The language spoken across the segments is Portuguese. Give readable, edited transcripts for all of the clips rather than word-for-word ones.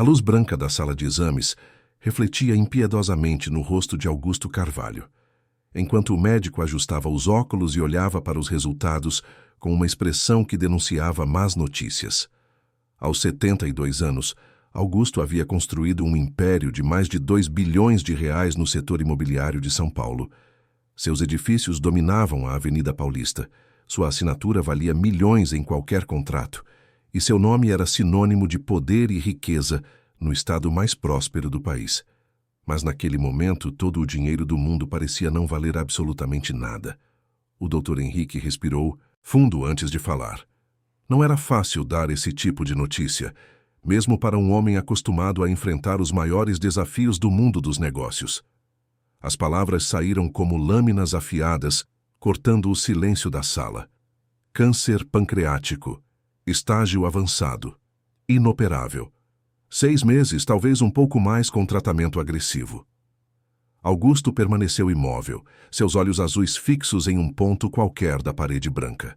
A luz branca da sala de exames refletia impiedosamente no rosto de Augusto Carvalho, enquanto o médico ajustava os óculos e olhava para os resultados com uma expressão que denunciava más notícias. Aos 72 anos, Augusto havia construído um império de mais de 2 bilhões de reais no setor imobiliário de São Paulo. Seus edifícios dominavam a Avenida Paulista, sua assinatura valia milhões em qualquer contrato, e seu nome era sinônimo de poder e riqueza no estado mais próspero do país. Mas naquele momento todo o dinheiro do mundo parecia não valer absolutamente nada. O Dr. Henrique respirou fundo antes de falar. Não era fácil dar esse tipo de notícia, mesmo para um homem acostumado a enfrentar os maiores desafios do mundo dos negócios. As palavras saíram como lâminas afiadas, cortando o silêncio da sala. Câncer pancreático. Estágio avançado. Inoperável. 6 meses, talvez um pouco mais, com tratamento agressivo. Augusto permaneceu imóvel, seus olhos azuis fixos em um ponto qualquer da parede branca.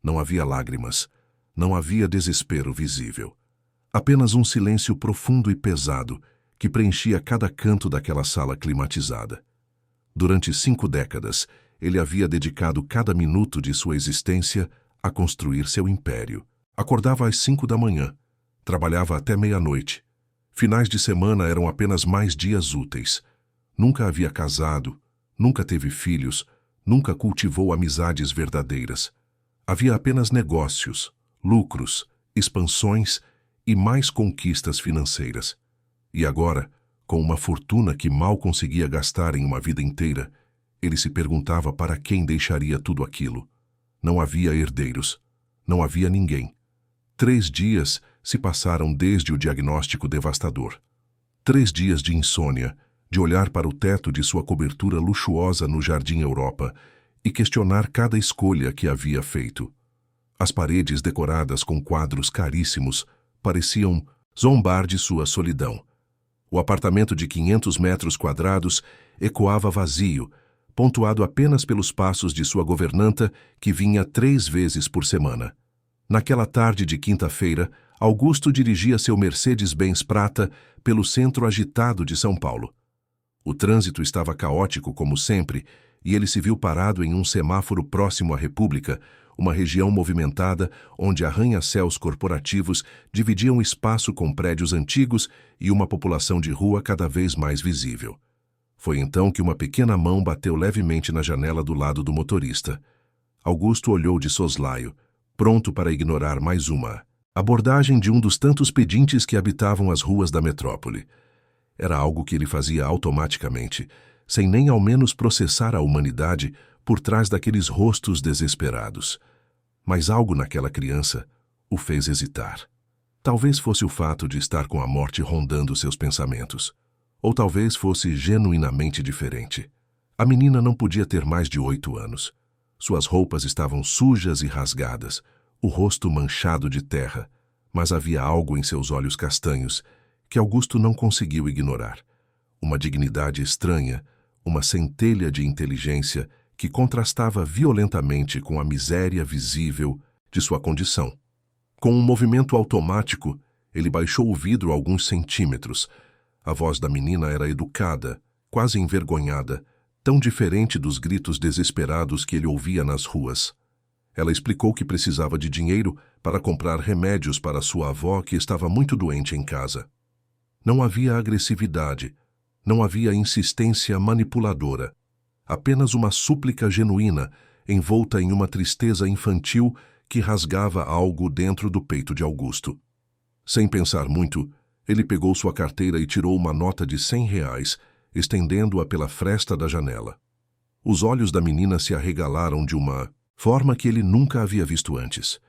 Não havia lágrimas. Não havia desespero visível. Apenas um silêncio profundo e pesado que preenchia cada canto daquela sala climatizada. Durante 5 décadas, ele havia dedicado cada minuto de sua existência a construir seu império. Acordava às 5 da manhã, trabalhava até meia-noite. Finais de semana eram apenas mais dias úteis. Nunca havia casado, nunca teve filhos, nunca cultivou amizades verdadeiras. Havia apenas negócios, lucros, expansões e mais conquistas financeiras. E agora, com uma fortuna que mal conseguia gastar em uma vida inteira, ele se perguntava para quem deixaria tudo aquilo. Não havia herdeiros. Não havia ninguém. 3 dias se passaram desde o diagnóstico devastador. 3 dias de insônia, de olhar para o teto de sua cobertura luxuosa no Jardim Europa e questionar cada escolha que havia feito. As paredes decoradas com quadros caríssimos pareciam zombar de sua solidão. O apartamento de 500 metros quadrados ecoava vazio, pontuado apenas pelos passos de sua governanta, que vinha 3 vezes por semana. Naquela tarde de quinta-feira, Augusto dirigia seu Mercedes-Benz prata pelo centro agitado de São Paulo. O trânsito estava caótico como sempre, e ele se viu parado em um semáforo próximo à República, uma região movimentada onde arranha-céus corporativos dividiam espaço com prédios antigos e uma população de rua cada vez mais visível. Foi então que uma pequena mão bateu levemente na janela do lado do motorista. Augusto olhou de soslaio, pronto para ignorar mais uma abordagem de um dos tantos pedintes que habitavam as ruas da metrópole. Era algo que ele fazia automaticamente, sem nem ao menos processar a humanidade por trás daqueles rostos desesperados. Mas algo naquela criança o fez hesitar. Talvez fosse o fato de estar com a morte rondando seus pensamentos. Ou talvez fosse genuinamente diferente. A menina não podia ter mais de 8 anos. Suas roupas estavam sujas e rasgadas, o rosto manchado de terra, mas havia algo em seus olhos castanhos que Augusto não conseguiu ignorar. Uma dignidade estranha, uma centelha de inteligência que contrastava violentamente com a miséria visível de sua condição. Com um movimento automático, ele baixou o vidro alguns centímetros. A voz da menina era educada, quase envergonhada, tão diferente dos gritos desesperados que ele ouvia nas ruas. Ela explicou que precisava de dinheiro para comprar remédios para sua avó, que estava muito doente em casa. Não havia agressividade, não havia insistência manipuladora. Apenas uma súplica genuína, envolta em uma tristeza infantil que rasgava algo dentro do peito de Augusto. Sem pensar muito, ele pegou sua carteira e tirou uma nota de R$ 100, estendendo-a pela fresta da janela. Os olhos da menina se arregalaram de uma forma que ele nunca havia visto antes.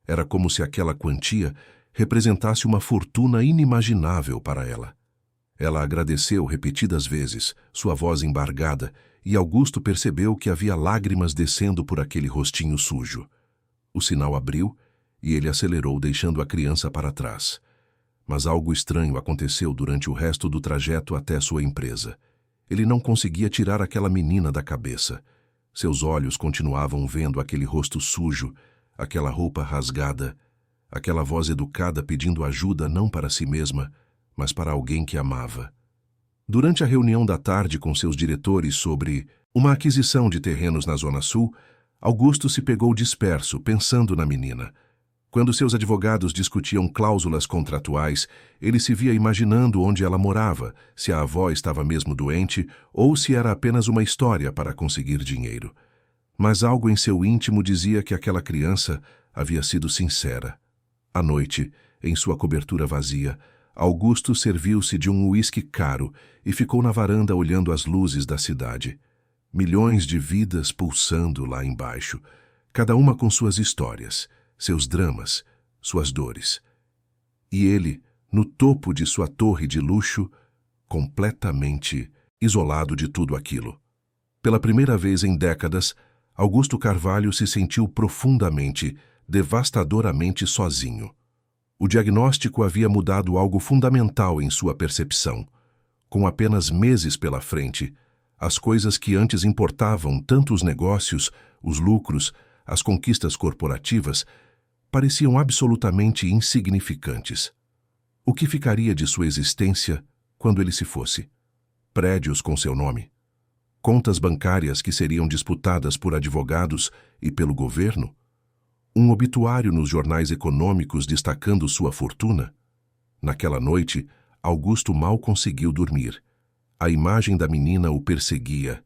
Era como se aquela quantia representasse uma fortuna inimaginável para ela. Ela agradeceu repetidas vezes, sua voz embargada, e Augusto percebeu que havia lágrimas descendo por aquele rostinho sujo. O sinal abriu e ele acelerou, deixando a criança para trás. Mas algo estranho aconteceu durante o resto do trajeto até sua empresa. Ele não conseguia tirar aquela menina da cabeça. Seus olhos continuavam vendo aquele rosto sujo, aquela roupa rasgada, aquela voz educada pedindo ajuda não para si mesma, mas para alguém que amava. Durante a reunião da tarde com seus diretores sobre uma aquisição de terrenos na Zona Sul, Augusto se pegou disperso, pensando na menina. Quando seus advogados discutiam cláusulas contratuais, ele se via imaginando onde ela morava, se a avó estava mesmo doente ou se era apenas uma história para conseguir dinheiro. Mas algo em seu íntimo dizia que aquela criança havia sido sincera. À noite, em sua cobertura vazia, Augusto serviu-se de um uísque caro e ficou na varanda olhando as luzes da cidade. Milhões de vidas pulsando lá embaixo, cada uma com suas histórias, seus dramas, suas dores. E ele, no topo de sua torre de luxo, completamente isolado de tudo aquilo. Pela primeira vez em décadas, Augusto Carvalho se sentiu profundamente, devastadoramente sozinho. O diagnóstico havia mudado algo fundamental em sua percepção. Com apenas meses pela frente, as coisas que antes importavam, tanto os negócios, os lucros, as conquistas corporativas, pareciam absolutamente insignificantes. O que ficaria de sua existência quando ele se fosse? Prédios com seu nome? Contas bancárias que seriam disputadas por advogados e pelo governo? Um obituário nos jornais econômicos destacando sua fortuna? Naquela noite, Augusto mal conseguiu dormir. A imagem da menina o perseguia.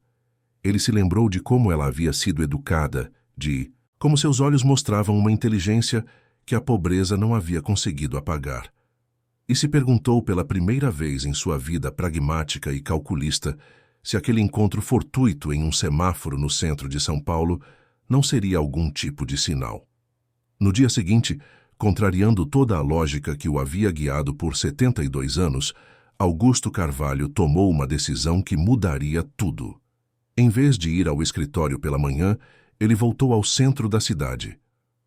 Ele se lembrou de como ela havia sido educada, de como seus olhos mostravam uma inteligência que a pobreza não havia conseguido apagar. E se perguntou pela primeira vez em sua vida pragmática e calculista se aquele encontro fortuito em um semáforo no centro de São Paulo não seria algum tipo de sinal. No dia seguinte, contrariando toda a lógica que o havia guiado por 72 anos, Augusto Carvalho tomou uma decisão que mudaria tudo. Em vez de ir ao escritório pela manhã, ele voltou ao centro da cidade.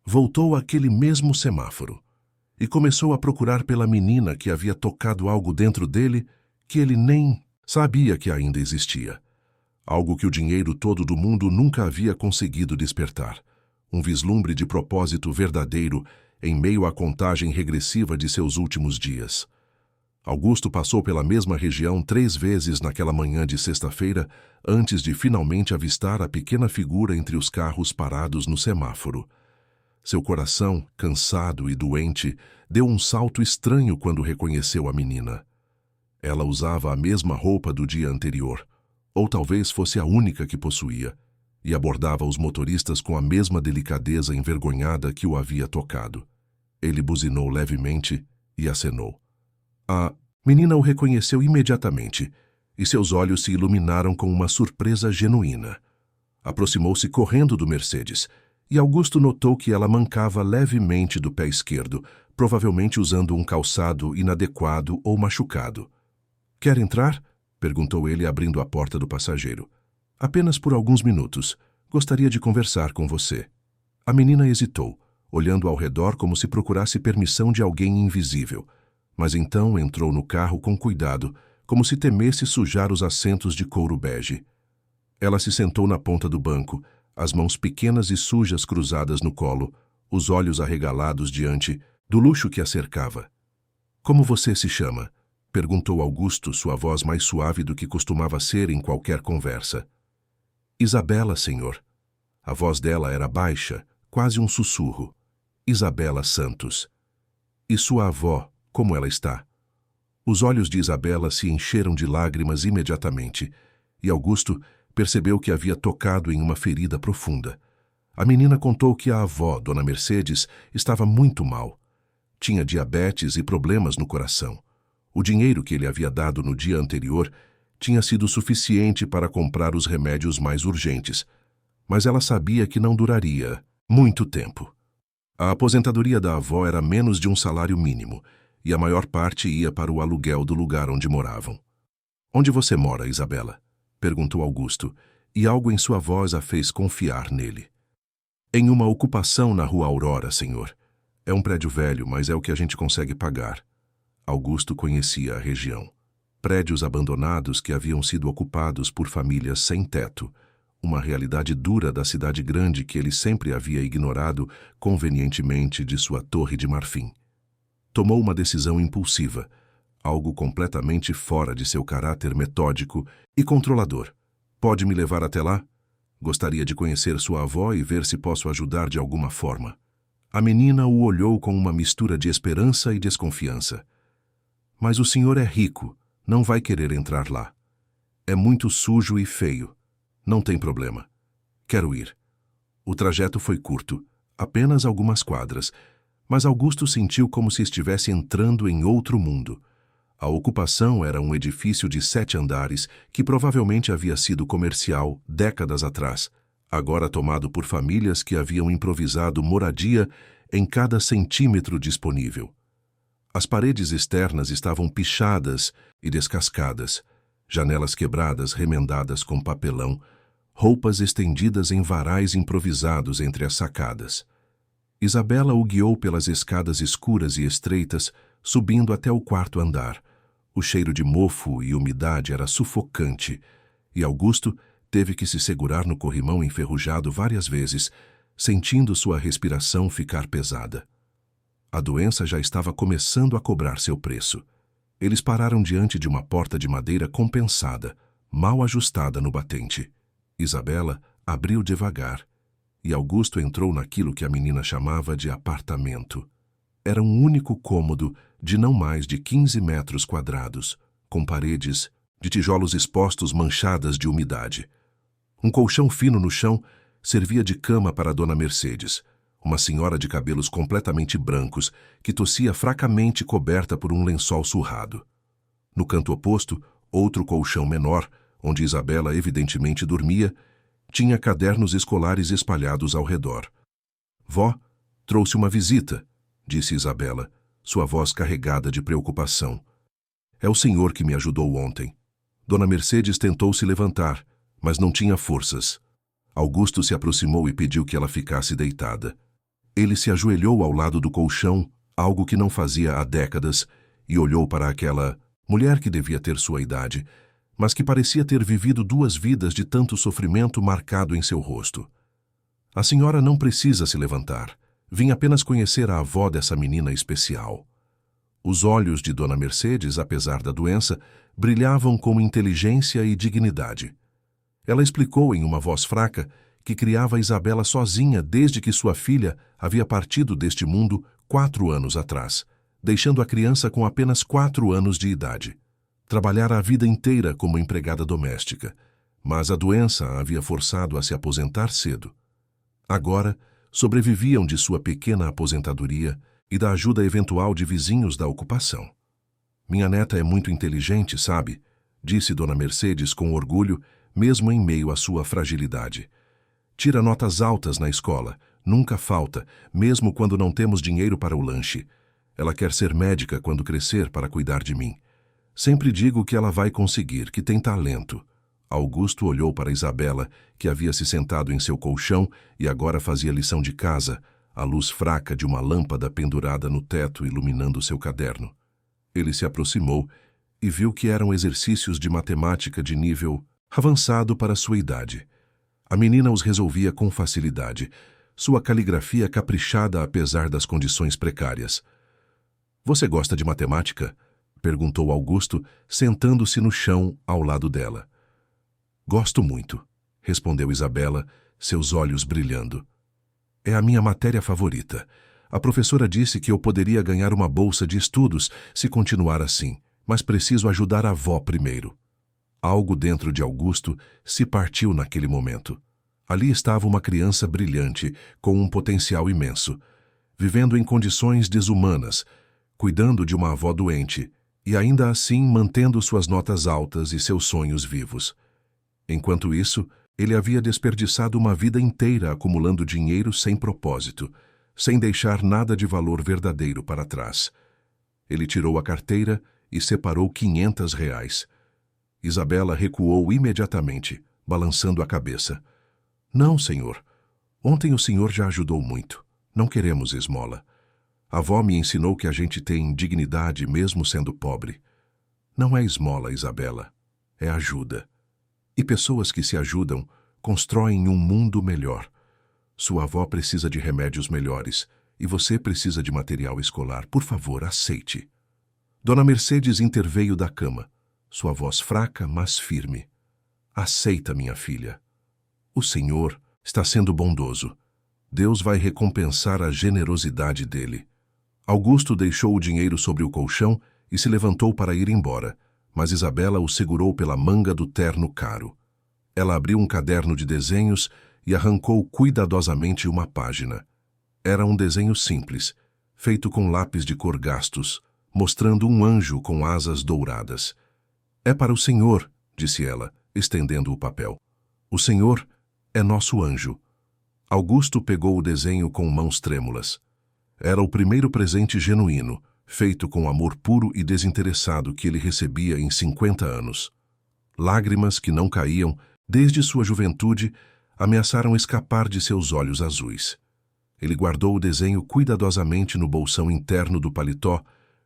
Voltou àquele mesmo semáforo. E começou a procurar pela menina que havia tocado algo dentro dele que ele nem sabia que ainda existia. Algo que o dinheiro todo do mundo nunca havia conseguido despertar. Um vislumbre de propósito verdadeiro em meio à contagem regressiva de seus últimos dias. Augusto passou pela mesma região 3 vezes naquela manhã de sexta-feira, antes de finalmente avistar a pequena figura entre os carros parados no semáforo. Seu coração, cansado e doente, deu um salto estranho quando reconheceu a menina. Ela usava a mesma roupa do dia anterior, ou talvez fosse a única que possuía, e abordava os motoristas com a mesma delicadeza envergonhada que o havia tocado. Ele buzinou levemente e acenou. A menina o reconheceu imediatamente, e seus olhos se iluminaram com uma surpresa genuína. Aproximou-se correndo do Mercedes, e Augusto notou que ela mancava levemente do pé esquerdo, provavelmente usando um calçado inadequado ou machucado. — Quer entrar? Perguntou ele, abrindo a porta do passageiro. — Apenas por alguns minutos. Gostaria de conversar com você. A menina hesitou, olhando ao redor como se procurasse permissão de alguém invisível. Mas então entrou no carro com cuidado, como se temesse sujar os assentos de couro bege. Ela se sentou na ponta do banco, as mãos pequenas e sujas cruzadas no colo, os olhos arregalados diante do luxo que a cercava. — Como você se chama? Perguntou Augusto, sua voz mais suave do que costumava ser em qualquer conversa. — Isabela, senhor. A voz dela era baixa, quase um sussurro. — Isabela Santos. — E sua avó, como ela está? Os olhos de Isabela se encheram de lágrimas imediatamente, e Augusto percebeu que havia tocado em uma ferida profunda. A menina contou que a avó, Dona Mercedes, estava muito mal. Tinha diabetes e problemas no coração. O dinheiro que ele havia dado no dia anterior tinha sido suficiente para comprar os remédios mais urgentes, mas ela sabia que não duraria muito tempo. A aposentadoria da avó era menos de um salário mínimo, e a maior parte ia para o aluguel do lugar onde moravam. — Onde você mora, Isabela? Perguntou Augusto, e algo em sua voz a fez confiar nele. — Em uma ocupação na Rua Aurora, senhor. É um prédio velho, mas é o que a gente consegue pagar. Augusto conhecia a região. Prédios abandonados que haviam sido ocupados por famílias sem teto, uma realidade dura da cidade grande que ele sempre havia ignorado convenientemente de sua torre de marfim. Tomou uma decisão impulsiva. algo completamente fora de seu caráter metódico e controlador. Pode me levar até lá? Gostaria de conhecer sua avó e ver se posso ajudar de alguma forma. A menina o olhou com uma mistura de esperança e desconfiança. Mas o senhor é rico, não vai querer entrar lá. É muito sujo e feio. Não tem problema. Quero ir. O trajeto foi curto, apenas algumas quadras, mas Augusto sentiu como se estivesse entrando em outro mundo. A ocupação era um edifício de 7 andares que provavelmente havia sido comercial décadas atrás, agora tomado por famílias que haviam improvisado moradia em cada centímetro disponível. As paredes externas estavam pichadas e descascadas, janelas quebradas remendadas com papelão, roupas estendidas em varais improvisados entre as sacadas. Isabela o guiou pelas escadas escuras e estreitas, subindo até o 4º andar. O cheiro de mofo e umidade era sufocante, e Augusto teve que se segurar no corrimão enferrujado várias vezes, sentindo sua respiração ficar pesada. A doença já estava começando a cobrar seu preço. Eles pararam diante de uma porta de madeira compensada, mal ajustada no batente. Isabela abriu devagar, e Augusto entrou naquilo que a menina chamava de apartamento. Era um único cômodo de não mais de 15 metros quadrados, com paredes de tijolos expostos manchadas de umidade. Um colchão fino no chão servia de cama para Dona Mercedes, uma senhora de cabelos completamente brancos que tossia fracamente coberta por um lençol surrado. No canto oposto, outro colchão menor, onde Isabela evidentemente dormia, tinha cadernos escolares espalhados ao redor. Vó, trouxe uma visita, disse Isabela, sua voz carregada de preocupação. É o senhor que me ajudou ontem. Dona Mercedes tentou se levantar, mas não tinha forças. Augusto se aproximou e pediu que ela ficasse deitada. Ele se ajoelhou ao lado do colchão, algo que não fazia há décadas, e olhou para aquela mulher que devia ter sua idade, mas que parecia ter vivido 2 vidas de tanto sofrimento marcado em seu rosto. A senhora não precisa se levantar. Vim apenas conhecer a avó dessa menina especial. Os olhos de Dona Mercedes, apesar da doença, brilhavam com inteligência e dignidade. Ela explicou em uma voz fraca que criava Isabela sozinha desde que sua filha havia partido deste mundo 4 anos atrás, deixando a criança com apenas 4 anos de idade. Trabalhara a vida inteira como empregada doméstica, mas a doença a havia forçado a se aposentar cedo. Agora, sobreviviam de sua pequena aposentadoria e da ajuda eventual de vizinhos da ocupação. Minha neta é muito inteligente, sabe? Disse Dona Mercedes com orgulho, mesmo em meio à sua fragilidade. Tira notas altas na escola, nunca falta, mesmo quando não temos dinheiro para o lanche. Ela quer ser médica quando crescer para cuidar de mim. Sempre digo que ela vai conseguir, que tem talento. Augusto olhou para Isabela, que havia se sentado em seu colchão e agora fazia lição de casa, a luz fraca de uma lâmpada pendurada no teto iluminando seu caderno. Ele se aproximou e viu que eram exercícios de matemática de nível avançado para sua idade. A menina os resolvia com facilidade, sua caligrafia caprichada apesar das condições precárias. Você gosta de matemática? Perguntou Augusto, sentando-se no chão ao lado dela. Gosto muito, respondeu Isabela, seus olhos brilhando. É a minha matéria favorita. A professora disse que eu poderia ganhar uma bolsa de estudos se continuar assim, mas preciso ajudar a avó primeiro. Algo dentro de Augusto se partiu naquele momento. Ali estava uma criança brilhante, com um potencial imenso, vivendo em condições desumanas, cuidando de uma avó doente, e ainda assim mantendo suas notas altas e seus sonhos vivos. Enquanto isso, ele havia desperdiçado uma vida inteira acumulando dinheiro sem propósito, sem deixar nada de valor verdadeiro para trás. Ele tirou a carteira e separou R$ 500. Isabela recuou imediatamente, balançando a cabeça. Não, senhor. Ontem o senhor já ajudou muito. Não queremos esmola. A avó me ensinou que a gente tem dignidade mesmo sendo pobre. Não é esmola, Isabela. É ajuda. E pessoas que se ajudam constroem um mundo melhor. Sua avó precisa de remédios melhores e você precisa de material escolar. Por favor, aceite. Dona Mercedes interveio da cama, sua voz fraca, mas firme. Aceita, minha filha. O Senhor está sendo bondoso. Deus vai recompensar a generosidade dele. Augusto deixou o dinheiro sobre o colchão e se levantou para ir embora, mas Isabela o segurou pela manga do terno caro. Ela abriu um caderno de desenhos e arrancou cuidadosamente uma página. Era um desenho simples, feito com lápis de cor gastos, mostrando um anjo com asas douradas. É para o Senhor, disse ela, estendendo o papel. O Senhor é nosso anjo. Augusto pegou o desenho com mãos trêmulas. Era o primeiro presente genuíno, feito com amor puro e desinteressado que ele recebia em 50 anos. Lágrimas que não caíam, desde sua juventude, ameaçaram escapar de seus olhos azuis. Ele guardou o desenho cuidadosamente no bolsão interno do paletó,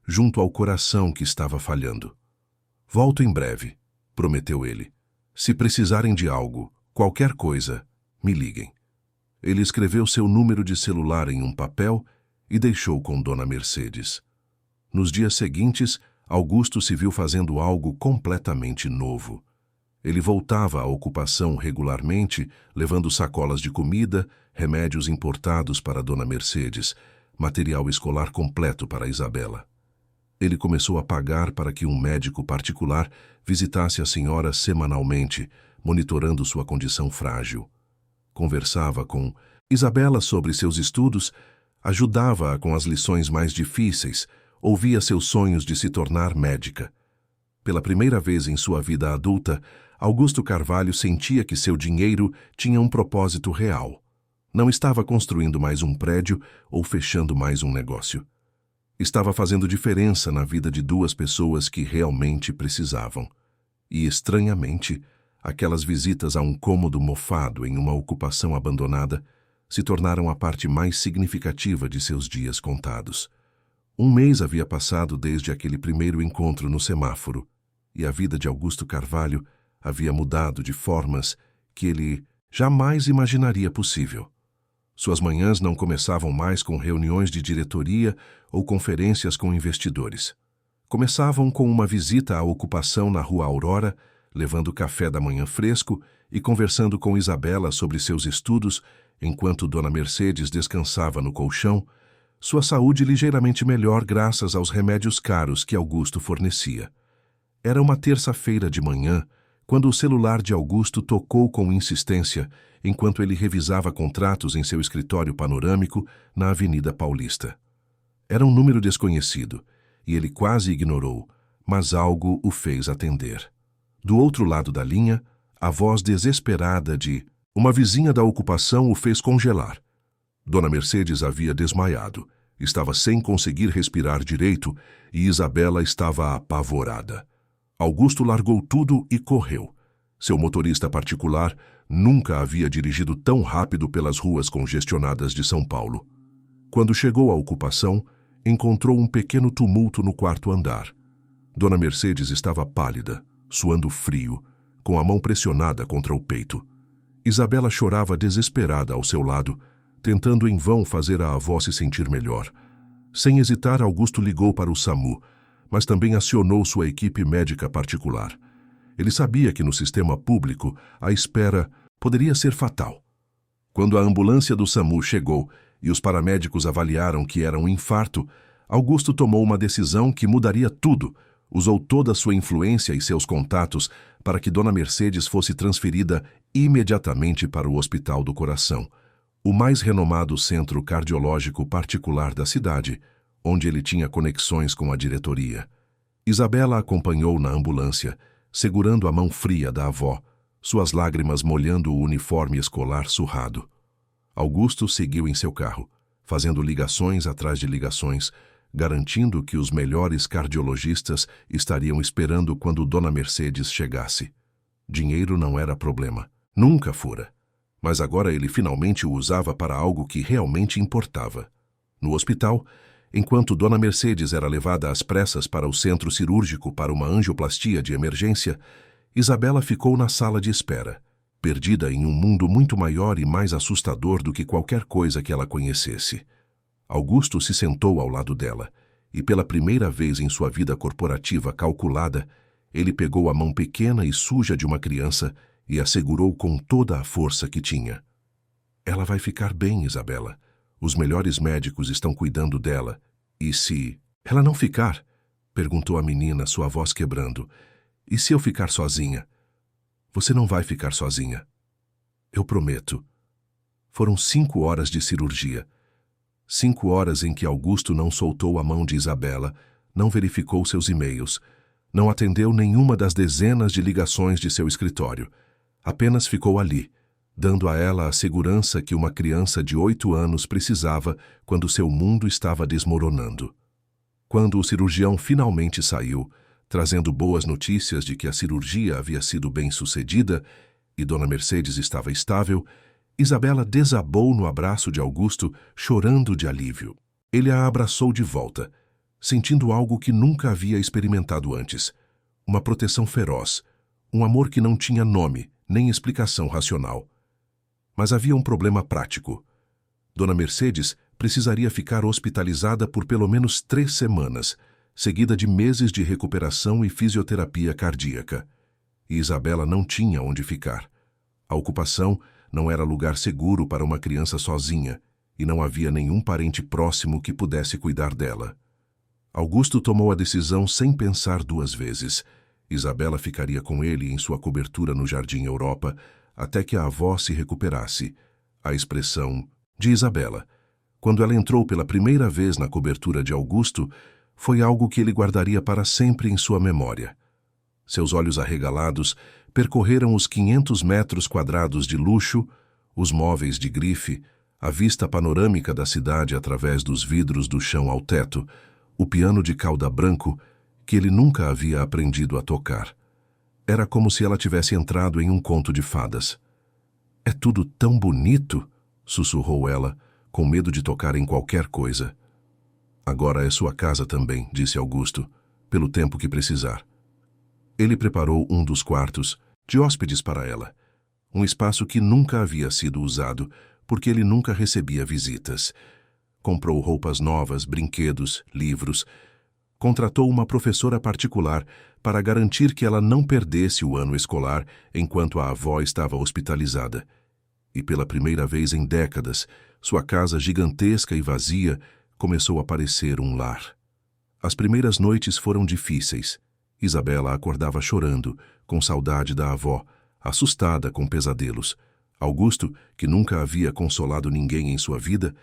junto ao coração que estava falhando. Volto em breve, prometeu ele. Se precisarem de algo, qualquer coisa, me liguem. Ele escreveu seu número de celular em um papel e deixou com Dona Mercedes. Nos dias seguintes, Augusto se viu fazendo algo completamente novo. Ele voltava à ocupação regularmente, levando sacolas de comida, remédios importados para Dona Mercedes, material escolar completo para Isabela. Ele começou a pagar para que um médico particular visitasse a senhora semanalmente, monitorando sua condição frágil. Conversava com Isabela sobre seus estudos, ajudava-a com as lições mais difíceis, ouvia seus sonhos de se tornar médica. Pela primeira vez em sua vida adulta, Augusto Carvalho sentia que seu dinheiro tinha um propósito real. Não estava construindo mais um prédio ou fechando mais um negócio. Estava fazendo diferença na vida de duas pessoas que realmente precisavam. E, estranhamente, aquelas visitas a um cômodo mofado em uma ocupação abandonada se tornaram a parte mais significativa de seus dias contados. Um mês havia passado desde aquele primeiro encontro no semáforo, e a vida de Augusto Carvalho havia mudado de formas que ele jamais imaginaria possível. Suas manhãs não começavam mais com reuniões de diretoria ou conferências com investidores. Começavam com uma visita à ocupação na Rua Aurora, levando café da manhã fresco e conversando com Isabela sobre seus estudos, enquanto Dona Mercedes descansava no colchão, sua saúde ligeiramente melhor graças aos remédios caros que Augusto fornecia. Era uma terça-feira de manhã, quando o celular de Augusto tocou com insistência, enquanto ele revisava contratos em seu escritório panorâmico na Avenida Paulista. Era um número desconhecido, e ele quase ignorou, mas algo o fez atender. Do outro lado da linha, a voz desesperada de uma vizinha da ocupação o fez congelar. Dona Mercedes havia desmaiado, estava sem conseguir respirar direito e Isabela estava apavorada. Augusto largou tudo e correu. Seu motorista particular nunca havia dirigido tão rápido pelas ruas congestionadas de São Paulo. Quando chegou à ocupação, encontrou um pequeno tumulto no quarto andar. Dona Mercedes estava pálida, suando frio, com a mão pressionada contra o peito. Isabela chorava desesperada ao seu lado, tentando em vão fazer a avó se sentir melhor. Sem hesitar, Augusto ligou para o SAMU, mas também acionou sua equipe médica particular. Ele sabia que no sistema público a espera poderia ser fatal. Quando a ambulância do SAMU chegou e os paramédicos avaliaram que era um infarto, Augusto tomou uma decisão que mudaria tudo. Usou toda a sua influência e seus contatos para que Dona Mercedes fosse transferida imediatamente para o Hospital do Coração, o mais renomado centro cardiológico particular da cidade, onde ele tinha conexões com a diretoria. Isabela acompanhou na ambulância, segurando a mão fria da avó, suas lágrimas molhando o uniforme escolar surrado. Augusto seguiu em seu carro, fazendo ligações atrás de ligações, garantindo que os melhores cardiologistas estariam esperando quando Dona Mercedes chegasse. Dinheiro não era problema, nunca fora. Mas agora ele finalmente o usava para algo que realmente importava. No hospital, enquanto Dona Mercedes era levada às pressas para o centro cirúrgico para uma angioplastia de emergência, Isabela ficou na sala de espera, perdida em um mundo muito maior e mais assustador do que qualquer coisa que ela conhecesse. Augusto se sentou ao lado dela, e pela primeira vez em sua vida corporativa calculada, ele pegou a mão pequena e suja de uma criança e a segurou com toda a força que tinha. Ela vai ficar bem, Isabela. Os melhores médicos estão cuidando dela. E se ela não ficar? Perguntou a menina, sua voz quebrando. E se eu ficar sozinha? Você não vai ficar sozinha. Eu prometo. Foram 5 horas de cirurgia. 5 horas em que Augusto não soltou a mão de Isabela, não verificou seus e-mails, não atendeu nenhuma das dezenas de ligações de seu escritório. Apenas ficou ali, dando a ela a segurança que uma criança de 8 anos precisava quando seu mundo estava desmoronando. Quando o cirurgião finalmente saiu, trazendo boas notícias de que a cirurgia havia sido bem-sucedida e Dona Mercedes estava estável, Isabela desabou no abraço de Augusto, chorando de alívio. Ele a abraçou de volta, sentindo algo que nunca havia experimentado antes. Uma proteção feroz, um amor que não tinha nome, nem explicação racional. Mas havia um problema prático. Dona Mercedes precisaria ficar hospitalizada por pelo menos 3 semanas, seguida de meses de recuperação e fisioterapia cardíaca. E Isabela não tinha onde ficar. A ocupação não era lugar seguro para uma criança sozinha, e não havia nenhum parente próximo que pudesse cuidar dela. Augusto tomou a decisão sem pensar 2 vezes. Isabela ficaria com ele em sua cobertura no Jardim Europa até que a avó se recuperasse. A expressão de Isabela, quando ela entrou pela primeira vez na cobertura de Augusto, foi algo que ele guardaria para sempre em sua memória. Seus olhos arregalados percorreram os 500 metros quadrados de luxo, os móveis de grife, a vista panorâmica da cidade através dos vidros do chão ao teto, o piano de cauda branco que ele nunca havia aprendido a tocar. Era como se ela tivesse entrado em um conto de fadas. «É tudo tão bonito», sussurrou ela, com medo de tocar em qualquer coisa. «Agora é sua casa também», disse Augusto, «pelo tempo que precisar». Ele preparou um dos quartos de hóspedes para ela, um espaço que nunca havia sido usado, porque ele nunca recebia visitas. Comprou roupas novas, brinquedos, livros. Contratou uma professora particular para garantir que ela não perdesse o ano escolar enquanto a avó estava hospitalizada. E pela primeira vez em décadas, sua casa gigantesca e vazia começou a parecer um lar. As primeiras noites foram difíceis. Isabela acordava chorando, com saudade da avó, assustada com pesadelos. Augusto, que nunca havia consolado ninguém em sua vida,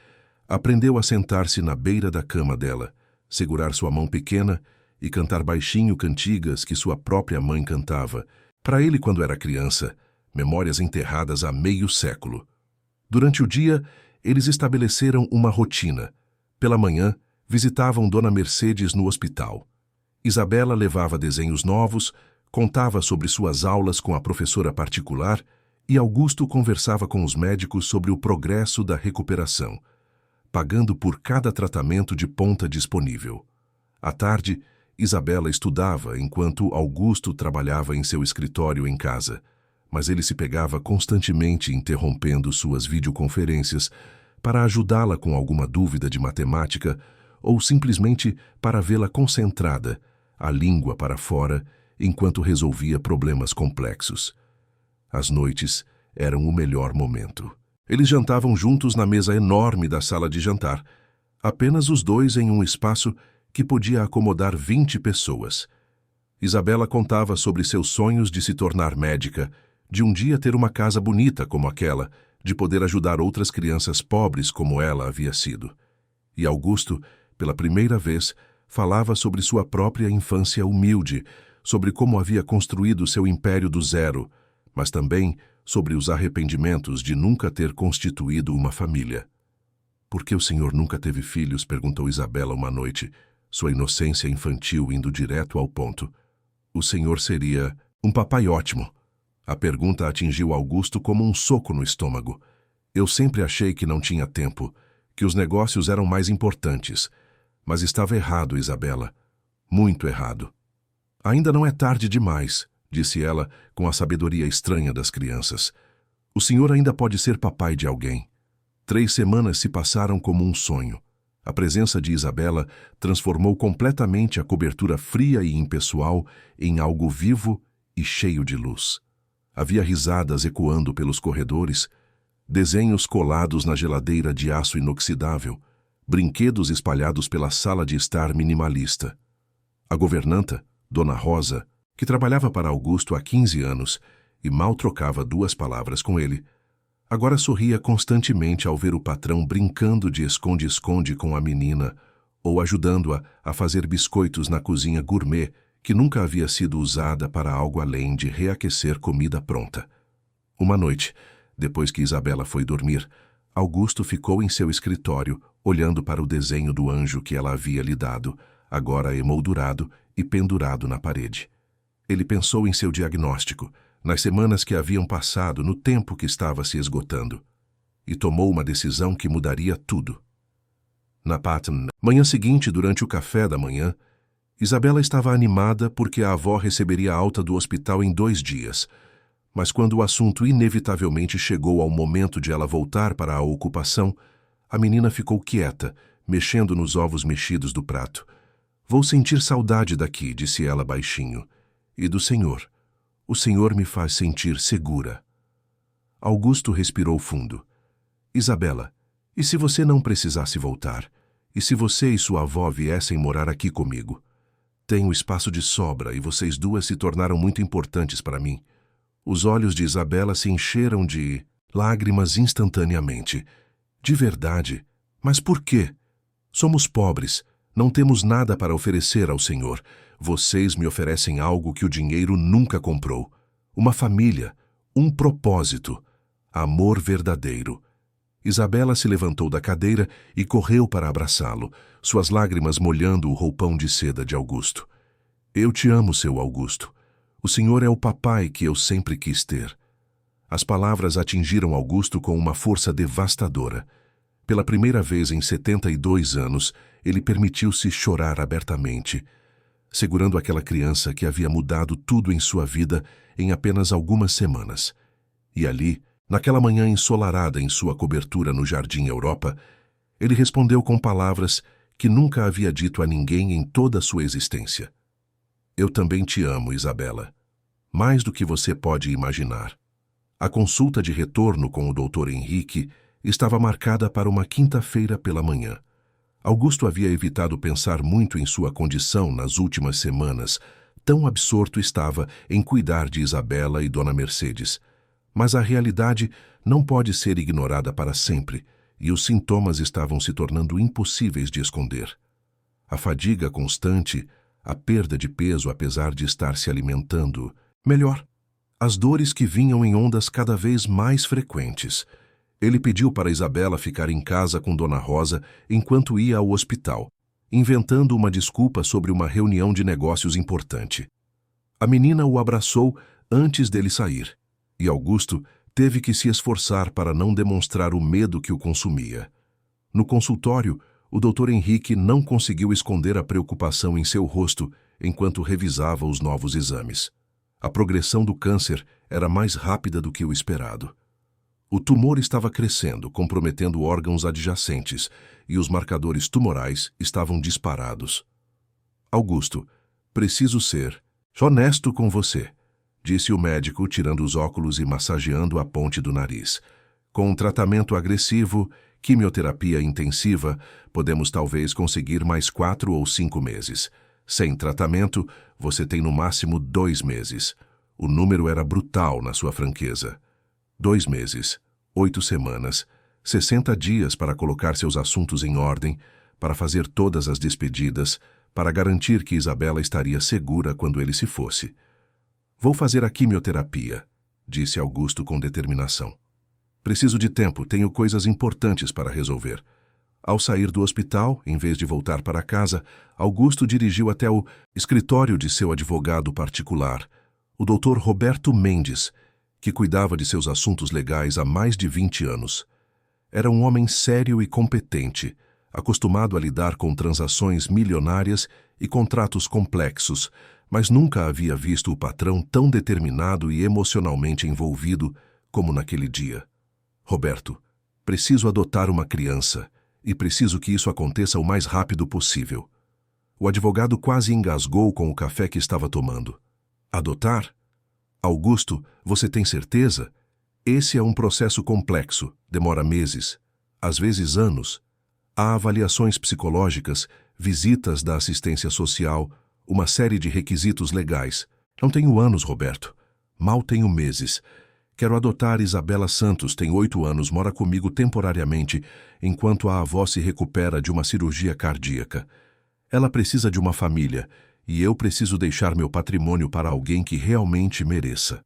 aprendeu a sentar-se na beira da cama dela, segurar sua mão pequena e cantar baixinho cantigas que sua própria mãe cantava, para ele quando era criança, memórias enterradas há meio século. Durante o dia, eles estabeleceram uma rotina. Pela manhã, visitavam Dona Mercedes no hospital. Isabela levava desenhos novos, contava sobre suas aulas com a professora particular e Augusto conversava com os médicos sobre o progresso da recuperação, pagando por cada tratamento de ponta disponível. À tarde, Isabela estudava enquanto Augusto trabalhava em seu escritório em casa, mas ele se pegava constantemente interrompendo suas videoconferências para ajudá-la com alguma dúvida de matemática ou simplesmente para vê-la concentrada, a língua para fora, enquanto resolvia problemas complexos. As noites eram o melhor momento. Eles jantavam juntos na mesa enorme da sala de jantar, apenas os dois em um espaço que podia acomodar 20 pessoas. Isabela contava sobre seus sonhos de se tornar médica, de um dia ter uma casa bonita como aquela, de poder ajudar outras crianças pobres como ela havia sido. E Augusto, pela primeira vez, falava sobre sua própria infância humilde, sobre como havia construído seu império do zero, mas também sobre os arrependimentos de nunca ter constituído uma família. «Por que o senhor nunca teve filhos?» perguntou Isabela uma noite, sua inocência infantil indo direto ao ponto. «O senhor seria um papai ótimo». A pergunta atingiu Augusto como um soco no estômago. «Eu sempre achei que não tinha tempo, que os negócios eram mais importantes. Mas estava errado, Isabela. Muito errado». «Ainda não é tarde demais», disse ela com a sabedoria estranha das crianças. «O senhor ainda pode ser papai de alguém». 3 semanas se passaram como um sonho. A presença de Isabela transformou completamente a cobertura fria e impessoal em algo vivo e cheio de luz. Havia risadas ecoando pelos corredores, desenhos colados na geladeira de aço inoxidável, brinquedos espalhados pela sala de estar minimalista. A governanta, Dona Rosa, que trabalhava para Augusto há 15 anos e mal trocava 2 palavras com ele, agora sorria constantemente ao ver o patrão brincando de esconde-esconde com a menina ou ajudando-a a fazer biscoitos na cozinha gourmet que nunca havia sido usada para algo além de reaquecer comida pronta. Uma noite, depois que Isabela foi dormir, Augusto ficou em seu escritório, olhando para o desenho do anjo que ela havia lhe dado, agora emoldurado e pendurado na parede. Ele pensou em seu diagnóstico, nas semanas que haviam passado, no tempo que estava se esgotando, e tomou uma decisão que mudaria tudo. Na manhã seguinte, durante o café da manhã, Isabela estava animada porque a avó receberia alta do hospital em 2 dias, mas quando o assunto inevitavelmente chegou ao momento de ela voltar para a ocupação, a menina ficou quieta, mexendo nos ovos mexidos do prato. "Vou sentir saudade daqui", disse ela baixinho, "e do senhor. O senhor me faz sentir segura." Augusto respirou fundo. "Isabela, e se você não precisasse voltar? E se você e sua avó viessem morar aqui comigo? Tenho espaço de sobra e vocês 2 se tornaram muito importantes para mim." Os olhos de Isabela se encheram de lágrimas instantaneamente. "De verdade? Mas por quê? Somos pobres, não temos nada para oferecer ao senhor. Vocês me oferecem algo que o dinheiro nunca comprou. Uma família, um propósito, amor verdadeiro." Isabela se levantou da cadeira e correu para abraçá-lo, suas lágrimas molhando o roupão de seda de Augusto. "Eu te amo, seu Augusto. O senhor é o papai que eu sempre quis ter." As palavras atingiram Augusto com uma força devastadora. Pela primeira vez em 72 anos, ele permitiu-se chorar abertamente, segurando aquela criança que havia mudado tudo em sua vida em apenas algumas semanas. E ali, naquela manhã ensolarada em sua cobertura no Jardim Europa, ele respondeu com palavras que nunca havia dito a ninguém em toda a sua existência. "Eu também te amo, Isabela. Mais do que você pode imaginar." A consulta de retorno com o Dr. Henrique estava marcada para uma quinta-feira pela manhã. Augusto havia evitado pensar muito em sua condição nas últimas semanas, tão absorto estava em cuidar de Isabela e Dona Mercedes. Mas a realidade não pode ser ignorada para sempre, e os sintomas estavam se tornando impossíveis de esconder. A fadiga constante, a perda de peso apesar de estar se alimentando melhor, as dores que vinham em ondas cada vez mais frequentes. Ele pediu para Isabela ficar em casa com Dona Rosa enquanto ia ao hospital, inventando uma desculpa sobre uma reunião de negócios importante. A menina o abraçou antes dele sair, e Augusto teve que se esforçar para não demonstrar o medo que o consumia. No consultório, o Dr. Henrique não conseguiu esconder a preocupação em seu rosto enquanto revisava os novos exames. A progressão do câncer era mais rápida do que o esperado. O tumor estava crescendo, comprometendo órgãos adjacentes, e os marcadores tumorais estavam disparados. "Augusto, preciso ser honesto com você", disse o médico, tirando os óculos e massageando a ponte do nariz. "Com um tratamento agressivo, quimioterapia intensiva, podemos talvez conseguir mais 4 ou 5 meses. Sem tratamento, você tem no máximo 2 meses. O número era brutal na sua franqueza. 2 meses, 8 semanas, 60 dias para colocar seus assuntos em ordem, para fazer todas as despedidas, para garantir que Isabela estaria segura quando ele se fosse. "Vou fazer a quimioterapia", disse Augusto com determinação. "Preciso de tempo, tenho coisas importantes para resolver." Ao sair do hospital, em vez de voltar para casa, Augusto dirigiu até o escritório de seu advogado particular, o Dr. Roberto Mendes, que cuidava de seus assuntos legais há mais de 20 anos. Era um homem sério e competente, acostumado a lidar com transações milionárias e contratos complexos, mas nunca havia visto o patrão tão determinado e emocionalmente envolvido como naquele dia. "Roberto, preciso adotar uma criança. e preciso que isso aconteça o mais rápido possível. O advogado quase engasgou com o café que estava tomando. Adotar? Augusto, você tem certeza? Esse é um processo complexo, demora meses, às vezes anos. Há avaliações psicológicas, visitas da assistência social, uma série de requisitos legais. Não tenho anos, Roberto. Mal tenho meses. Quero adotar Isabela Santos, tem 8 anos, mora comigo temporariamente, enquanto a avó se recupera de uma cirurgia cardíaca. Ela precisa de uma família, e eu preciso deixar meu patrimônio para alguém que realmente mereça.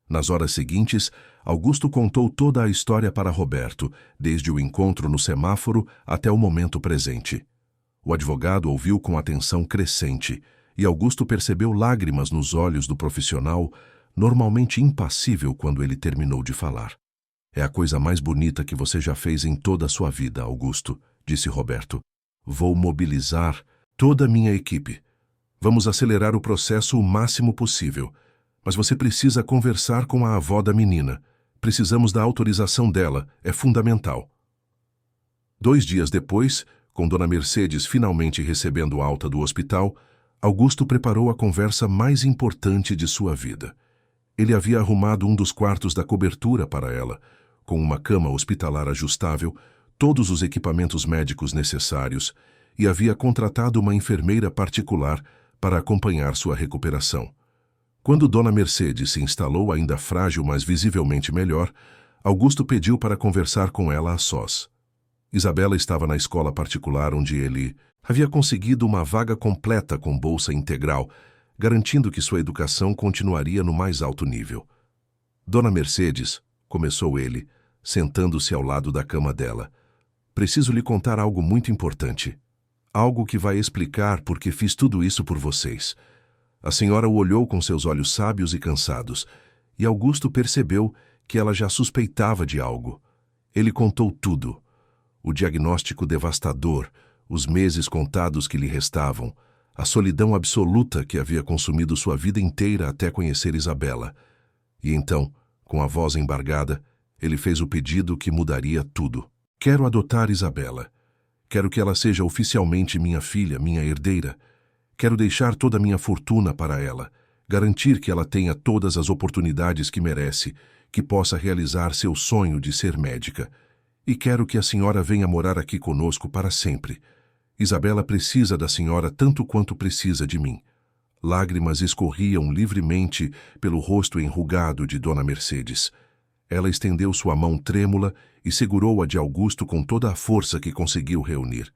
Nas horas seguintes, Augusto contou toda a história para Roberto, desde o encontro no semáforo até o momento presente. O advogado ouviu com atenção crescente, e Augusto percebeu lágrimas nos olhos do profissional, normalmente impassível quando ele terminou de falar. É a coisa mais bonita que você já fez em toda a sua vida, Augusto, disse Roberto. Vou mobilizar toda a minha equipe. Vamos acelerar o processo o máximo possível. Mas você precisa conversar com a avó da menina. Precisamos da autorização dela, é fundamental. 2 dias depois, com Dona Mercedes finalmente recebendo alta do hospital, Augusto preparou a conversa mais importante de sua vida. Ele havia arrumado um dos quartos da cobertura para ela, com uma cama hospitalar ajustável, todos os equipamentos médicos necessários, e havia contratado uma enfermeira particular para acompanhar sua recuperação. Quando Dona Mercedes se instalou ainda frágil, mas visivelmente melhor, Augusto pediu para conversar com ela a sós. Isabela estava na escola particular onde ele havia conseguido uma vaga completa com bolsa integral, garantindo que sua educação continuaria no mais alto nível. Dona Mercedes, começou ele, sentando-se ao lado da cama dela, preciso lhe contar algo muito importante. Algo que vai explicar por que fiz tudo isso por vocês. A senhora o olhou com seus olhos sábios e cansados, e Augusto percebeu que ela já suspeitava de algo. Ele contou tudo. O diagnóstico devastador, os meses contados que lhe restavam, a solidão absoluta que havia consumido sua vida inteira até conhecer Isabela. E então, com a voz embargada, ele fez o pedido que mudaria tudo. Quero adotar Isabela. Quero que ela seja oficialmente minha filha, minha herdeira. Quero deixar toda a minha fortuna para ela, garantir que ela tenha todas as oportunidades que merece, que possa realizar seu sonho de ser médica. E quero que a senhora venha morar aqui conosco para sempre. Isabela precisa da senhora tanto quanto precisa de mim. Lágrimas escorriam livremente pelo rosto enrugado de Dona Mercedes. Ela estendeu sua mão trêmula e segurou a de Augusto com toda a força que conseguiu reunir.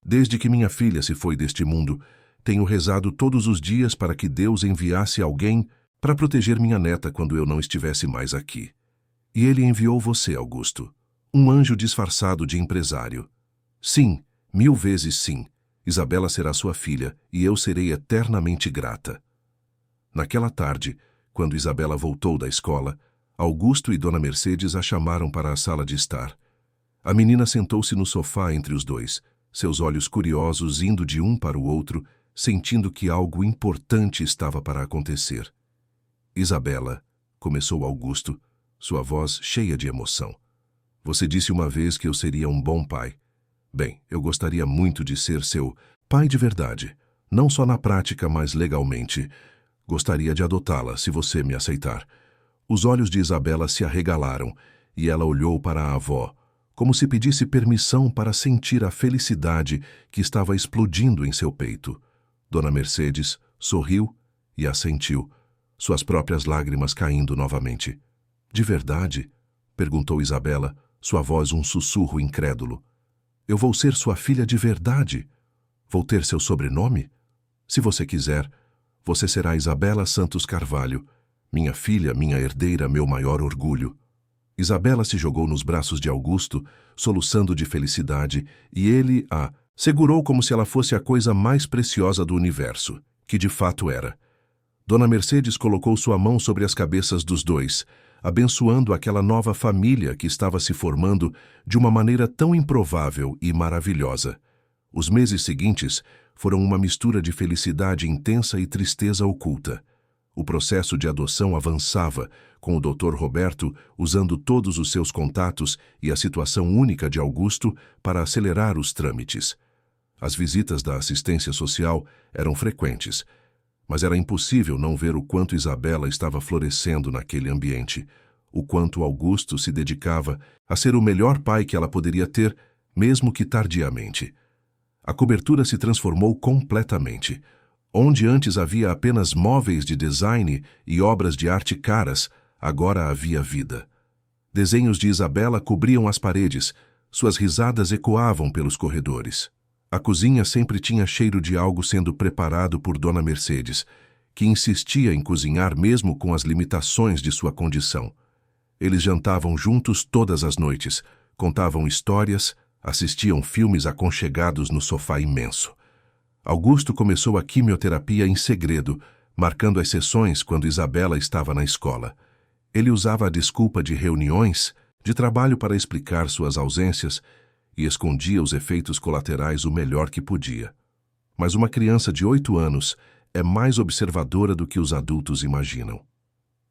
Desde que minha filha se foi deste mundo, tenho rezado todos os dias para que Deus enviasse alguém para proteger minha neta quando eu não estivesse mais aqui. E ele enviou você, Augusto, um anjo disfarçado de empresário. Sim, 1000 vezes sim, Isabela será sua filha e eu serei eternamente grata. Naquela tarde, quando Isabela voltou da escola, Augusto e Dona Mercedes a chamaram para a sala de estar. A menina sentou-se no sofá entre os dois, seus olhos curiosos indo de um para o outro, sentindo que algo importante estava para acontecer. Isabela, começou Augusto, sua voz cheia de emoção. Você disse uma vez que eu seria um bom pai. Bem, eu gostaria muito de ser seu pai de verdade, não só na prática, mas legalmente. Gostaria de adotá-la, se você me aceitar. Os olhos de Isabela se arregalaram e ela olhou para a avó, como se pedisse permissão para sentir a felicidade que estava explodindo em seu peito. Dona Mercedes sorriu e assentiu, suas próprias lágrimas caindo novamente. De verdade? Perguntou Isabela, sua voz um sussurro incrédulo. Eu vou ser sua filha de verdade? Vou ter seu sobrenome? Se você quiser, você será Isabela Santos Carvalho, minha filha, minha herdeira, meu maior orgulho. Isabela se jogou nos braços de Augusto, soluçando de felicidade, e ele a segurou como se ela fosse a coisa mais preciosa do universo, que de fato era. Dona Mercedes colocou sua mão sobre as cabeças dos dois, abençoando aquela nova família que estava se formando de uma maneira tão improvável e maravilhosa. Os meses seguintes foram uma mistura de felicidade intensa e tristeza oculta. O processo de adoção avançava, com o Dr. Roberto usando todos os seus contatos e a situação única de Augusto para acelerar os trâmites. As visitas da assistência social eram frequentes, mas era impossível não ver o quanto Isabela estava florescendo naquele ambiente, o quanto Augusto se dedicava a ser o melhor pai que ela poderia ter, mesmo que tardiamente. A cobertura se transformou completamente. Onde antes havia apenas móveis de design e obras de arte caras, agora havia vida. Desenhos de Isabela cobriam as paredes, suas risadas ecoavam pelos corredores. A cozinha sempre tinha cheiro de algo sendo preparado por Dona Mercedes, que insistia em cozinhar mesmo com as limitações de sua condição. Eles jantavam juntos todas as noites, contavam histórias, assistiam filmes aconchegados no sofá imenso. Augusto começou a quimioterapia em segredo, marcando as sessões quando Isabela estava na escola. Ele usava a desculpa de reuniões, de trabalho para explicar suas ausências e escondia os efeitos colaterais o melhor que podia. Mas uma criança de 8 anos é mais observadora do que os adultos imaginam.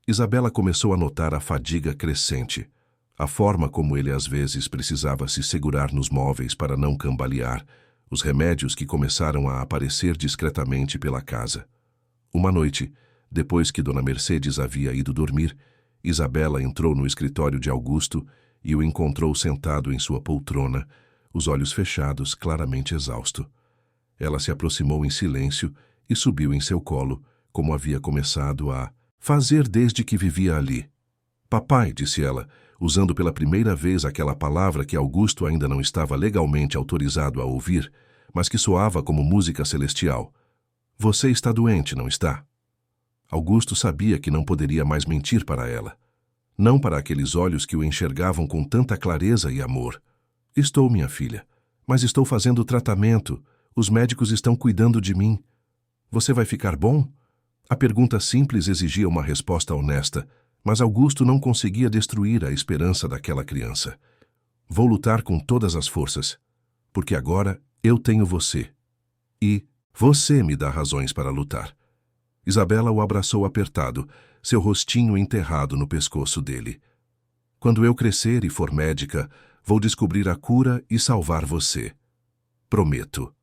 Isabela começou a notar a fadiga crescente, a forma como ele às vezes precisava se segurar nos móveis para não cambalear, os remédios que começaram a aparecer discretamente pela casa. Uma noite, depois que Dona Mercedes havia ido dormir, Isabela entrou no escritório de Augusto e o encontrou sentado em sua poltrona, os olhos fechados, claramente exausto. Ela se aproximou em silêncio e subiu em seu colo, como havia começado a fazer desde que vivia ali. "Papai", disse ela, usando pela primeira vez aquela palavra que Augusto ainda não estava legalmente autorizado a ouvir, mas que soava como música celestial. "Você está doente, não está?" Augusto sabia que não poderia mais mentir para ela. Não para aqueles olhos que o enxergavam com tanta clareza e amor. "Estou, minha filha, mas estou fazendo tratamento. Os médicos estão cuidando de mim. Você vai ficar bom?" A pergunta simples exigia uma resposta honesta, mas Augusto não conseguia destruir a esperança daquela criança. "Vou lutar com todas as forças, porque agora eu tenho você. E você me dá razões para lutar." Isabela o abraçou apertado, seu rostinho enterrado no pescoço dele. "Quando eu crescer e for médica, vou descobrir a cura e salvar você. Prometo."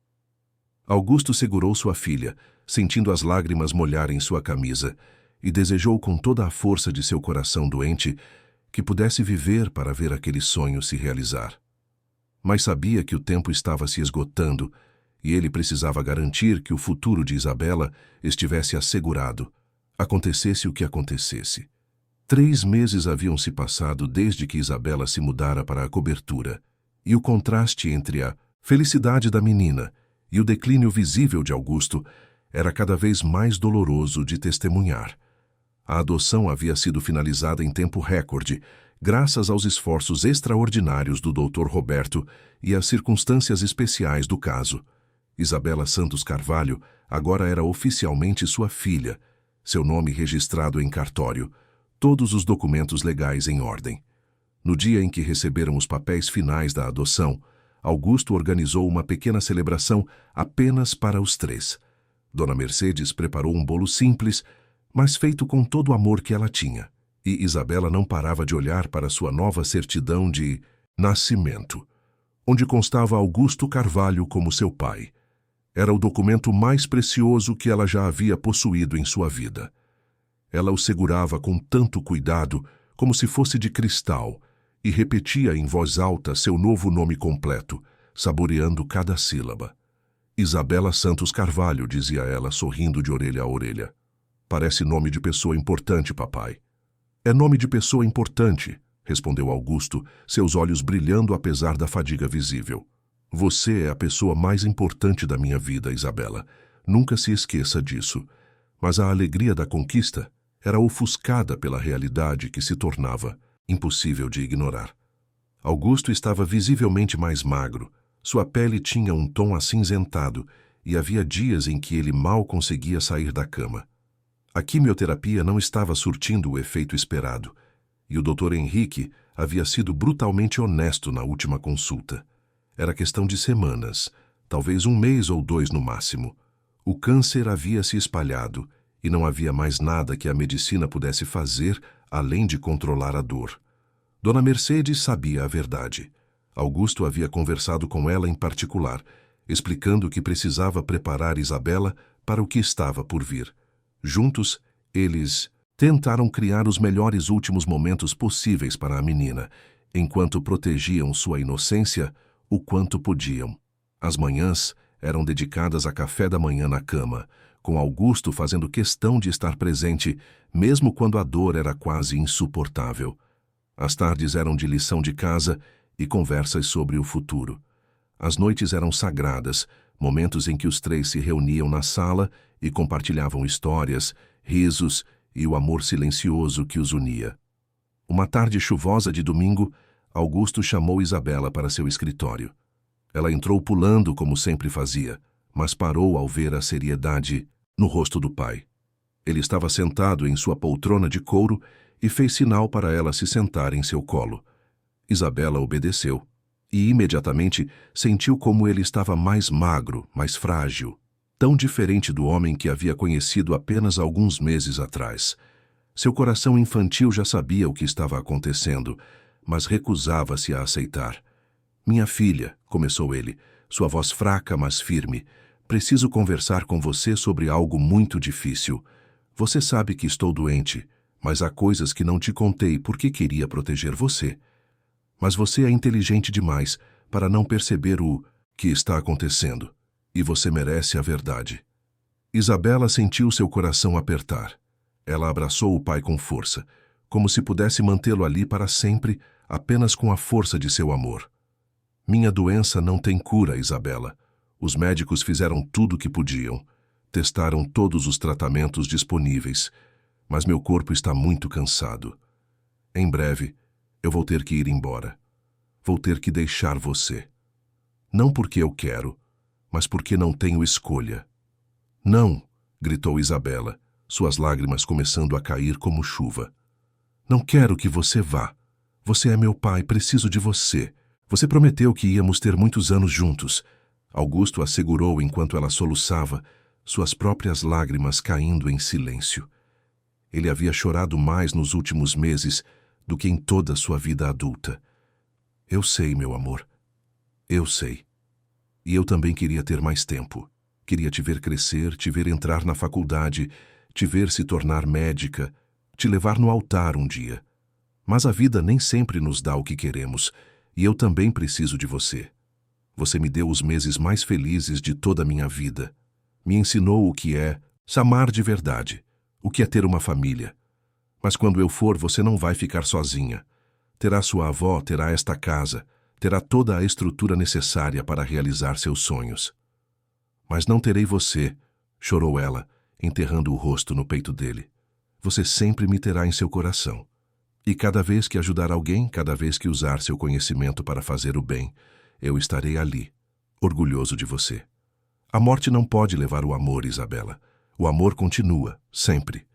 Augusto segurou sua filha, sentindo as lágrimas molharem sua camisa, e desejou com toda a força de seu coração doente que pudesse viver para ver aquele sonho se realizar. Mas sabia que o tempo estava se esgotando e ele precisava garantir que o futuro de Isabela estivesse assegurado, acontecesse o que acontecesse. 3 meses haviam se passado desde que Isabela se mudara para a cobertura, e o contraste entre a felicidade da menina e o declínio visível de Augusto era cada vez mais doloroso de testemunhar. A adoção havia sido finalizada em tempo recorde, graças aos esforços extraordinários do Dr. Roberto e às circunstâncias especiais do caso. Isabela Santos Carvalho agora era oficialmente sua filha, seu nome registrado em cartório, todos os documentos legais em ordem. No dia em que receberam os papéis finais da adoção, Augusto organizou uma pequena celebração apenas para os 3. Dona Mercedes preparou um bolo simples, mas feito com todo o amor que ela tinha, e Isabela não parava de olhar para sua nova certidão de nascimento, onde constava Augusto Carvalho como seu pai. Era o documento mais precioso que ela já havia possuído em sua vida. Ela o segurava com tanto cuidado, como se fosse de cristal, e repetia em voz alta seu novo nome completo, saboreando cada sílaba. "Isabela Santos Carvalho", dizia ela, sorrindo de orelha a orelha. "Parece nome de pessoa importante, papai." "É nome de pessoa importante", respondeu Augusto, seus olhos brilhando apesar da fadiga visível. "Você é a pessoa mais importante da minha vida, Isabela. Nunca se esqueça disso." Mas a alegria da conquista era ofuscada pela realidade que se tornava impossível de ignorar. Augusto estava visivelmente mais magro, sua pele tinha um tom acinzentado e havia dias em que ele mal conseguia sair da cama. A quimioterapia não estava surtindo o efeito esperado, e o Dr. Henrique havia sido brutalmente honesto na última consulta. Era questão de semanas, talvez 1 mês ou 2 no máximo. O câncer havia se espalhado e não havia mais nada que a medicina pudesse fazer além de controlar a dor. Dona Mercedes sabia a verdade. Augusto havia conversado com ela em particular, explicando que precisava preparar Isabela para o que estava por vir. Juntos, eles tentaram criar os melhores últimos momentos possíveis para a menina, enquanto protegiam sua inocência o quanto podiam. As manhãs eram dedicadas a café da manhã na cama, com Augusto fazendo questão de estar presente, mesmo quando a dor era quase insuportável. As tardes eram de lição de casa e conversas sobre o futuro. As noites eram sagradas, momentos em que os três se reuniam na sala e compartilhavam histórias, risos e o amor silencioso que os unia. Uma tarde chuvosa de domingo, Augusto chamou Isabela para seu escritório. Ela entrou pulando como sempre fazia, mas parou ao ver a seriedade no rosto do pai. Ele estava sentado em sua poltrona de couro e fez sinal para ela se sentar em seu colo. Isabela obedeceu e imediatamente sentiu como ele estava mais magro, mais frágil, tão diferente do homem que havia conhecido apenas alguns meses atrás. Seu coração infantil já sabia o que estava acontecendo, mas recusava-se a aceitar. "Minha filha", começou ele, sua voz fraca, mas firme, "preciso conversar com você sobre algo muito difícil. Você sabe que estou doente, mas há coisas que não te contei porque queria proteger você. Mas você é inteligente demais para não perceber o que está acontecendo, e você merece a verdade." Isabela sentiu seu coração apertar. Ela abraçou o pai com força, como se pudesse mantê-lo ali para sempre, apenas com a força de seu amor. "Minha doença não tem cura, Isabela. Os médicos fizeram tudo o que podiam. Testaram todos os tratamentos disponíveis, mas meu corpo está muito cansado. Em breve, eu vou ter que ir embora. Vou ter que deixar você. Não porque eu quero, mas porque não tenho escolha." "Não!" gritou Isabela, suas lágrimas começando a cair como chuva. "Não quero que você vá. Você é meu pai, preciso de você. Você prometeu que íamos ter muitos anos juntos." Augusto assegurou enquanto ela soluçava, suas próprias lágrimas caindo em silêncio. Ele havia chorado mais nos últimos meses do que em toda a sua vida adulta. "Eu sei, meu amor. Eu sei. E eu também queria ter mais tempo. Queria te ver crescer, te ver entrar na faculdade, te ver se tornar médica, te levar no altar um dia. Mas a vida nem sempre nos dá o que queremos, e eu também preciso de você. Você me deu os meses mais felizes de toda a minha vida. Me ensinou o que é amar de verdade, o que é ter uma família. Mas quando eu for, você não vai ficar sozinha. Terá sua avó, terá esta casa, terá toda a estrutura necessária para realizar seus sonhos. Mas não terei você", chorou ela, enterrando o rosto no peito dele. "Você sempre me terá em seu coração. E cada vez que ajudar alguém, cada vez que usar seu conhecimento para fazer o bem, eu estarei ali, orgulhoso de você. A morte não pode levar o amor, Isabela. O amor continua, sempre."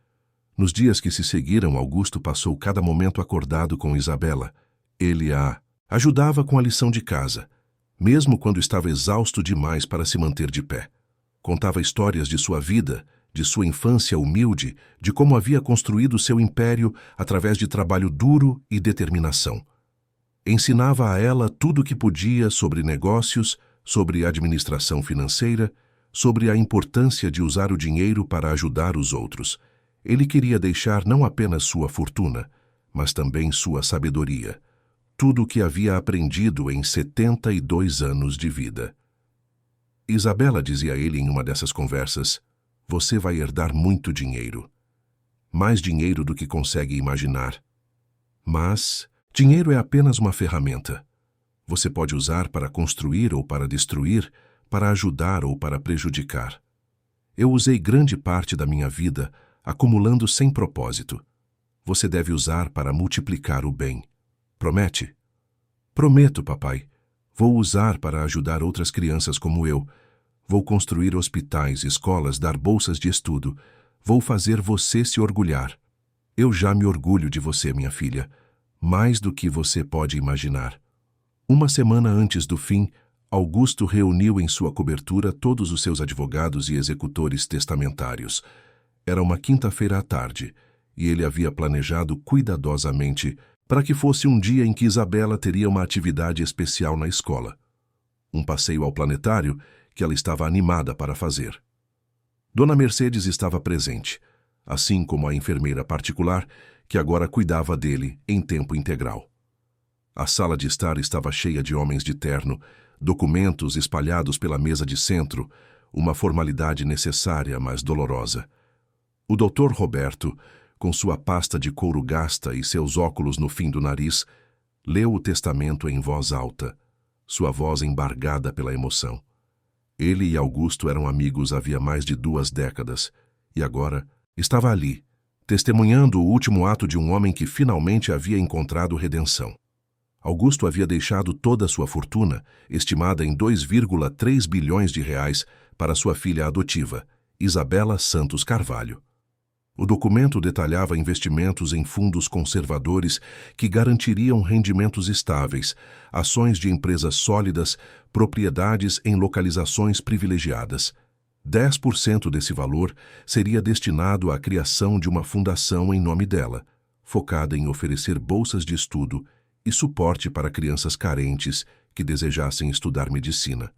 Nos dias que se seguiram, Augusto passou cada momento acordado com Isabela. Ele a ajudava com a lição de casa, mesmo quando estava exausto demais para se manter de pé. Contava histórias de sua vida, de sua infância humilde, de como havia construído seu império através de trabalho duro e determinação. Ensinava a ela tudo o que podia sobre negócios, sobre administração financeira, sobre a importância de usar o dinheiro para ajudar os outros. Ele queria deixar não apenas sua fortuna, mas também sua sabedoria, tudo o que havia aprendido em 72 anos de vida. Isabela dizia a ele em uma dessas conversas: "Você vai herdar muito dinheiro. Mais dinheiro do que consegue imaginar. Mas dinheiro é apenas uma ferramenta. Você pode usar para construir ou para destruir, para ajudar ou para prejudicar. Eu usei grande parte da minha vida acumulando sem propósito. Você deve usar para multiplicar o bem. Promete?" "Prometo, papai. Vou usar para ajudar outras crianças como eu. Vou construir hospitais, escolas, dar bolsas de estudo. Vou fazer você se orgulhar. Eu já me orgulho de você, minha filha, mais do que você pode imaginar." Uma semana antes do fim, Augusto reuniu em sua cobertura todos os seus advogados e executores testamentários. Era uma quinta-feira à tarde, e ele havia planejado cuidadosamente para que fosse um dia em que Isabela teria uma atividade especial na escola. Um passeio ao planetário que ela estava animada para fazer. Dona Mercedes estava presente, assim como a enfermeira particular que agora cuidava dele em tempo integral. A sala de estar estava cheia de homens de terno, documentos espalhados pela mesa de centro, uma formalidade necessária, mas dolorosa. O Dr. Roberto, com sua pasta de couro gasta e seus óculos no fim do nariz, leu o testamento em voz alta, sua voz embargada pela emoção. Ele e Augusto eram amigos havia mais de 2 décadas, e agora estava ali, testemunhando o último ato de um homem que finalmente havia encontrado redenção. Augusto havia deixado toda a sua fortuna, estimada em 2,3 bilhões de reais, para sua filha adotiva, Isabela Santos Carvalho. O documento detalhava investimentos em fundos conservadores que garantiriam rendimentos estáveis, ações de empresas sólidas, propriedades em localizações privilegiadas. 10% desse valor seria destinado à criação de uma fundação em nome dela, focada em oferecer bolsas de estudo e suporte para crianças carentes que desejassem estudar medicina.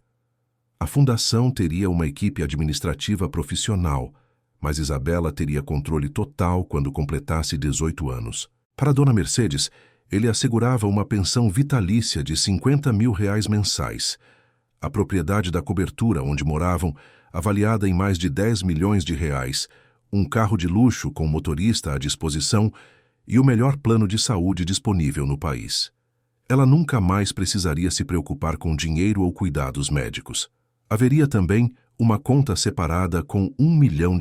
A fundação teria uma equipe administrativa profissional, mas Isabela teria controle total quando completasse 18 anos. Para Dona Mercedes, ele assegurava uma pensão vitalícia de R$50 mil mensais. A propriedade da cobertura onde moravam, avaliada em mais de 10 milhões de reais, um carro de luxo com motorista à disposição e o melhor plano de saúde disponível no país. Ela nunca mais precisaria se preocupar com dinheiro ou cuidados médicos. Haveria também uma conta separada com R$1 milhão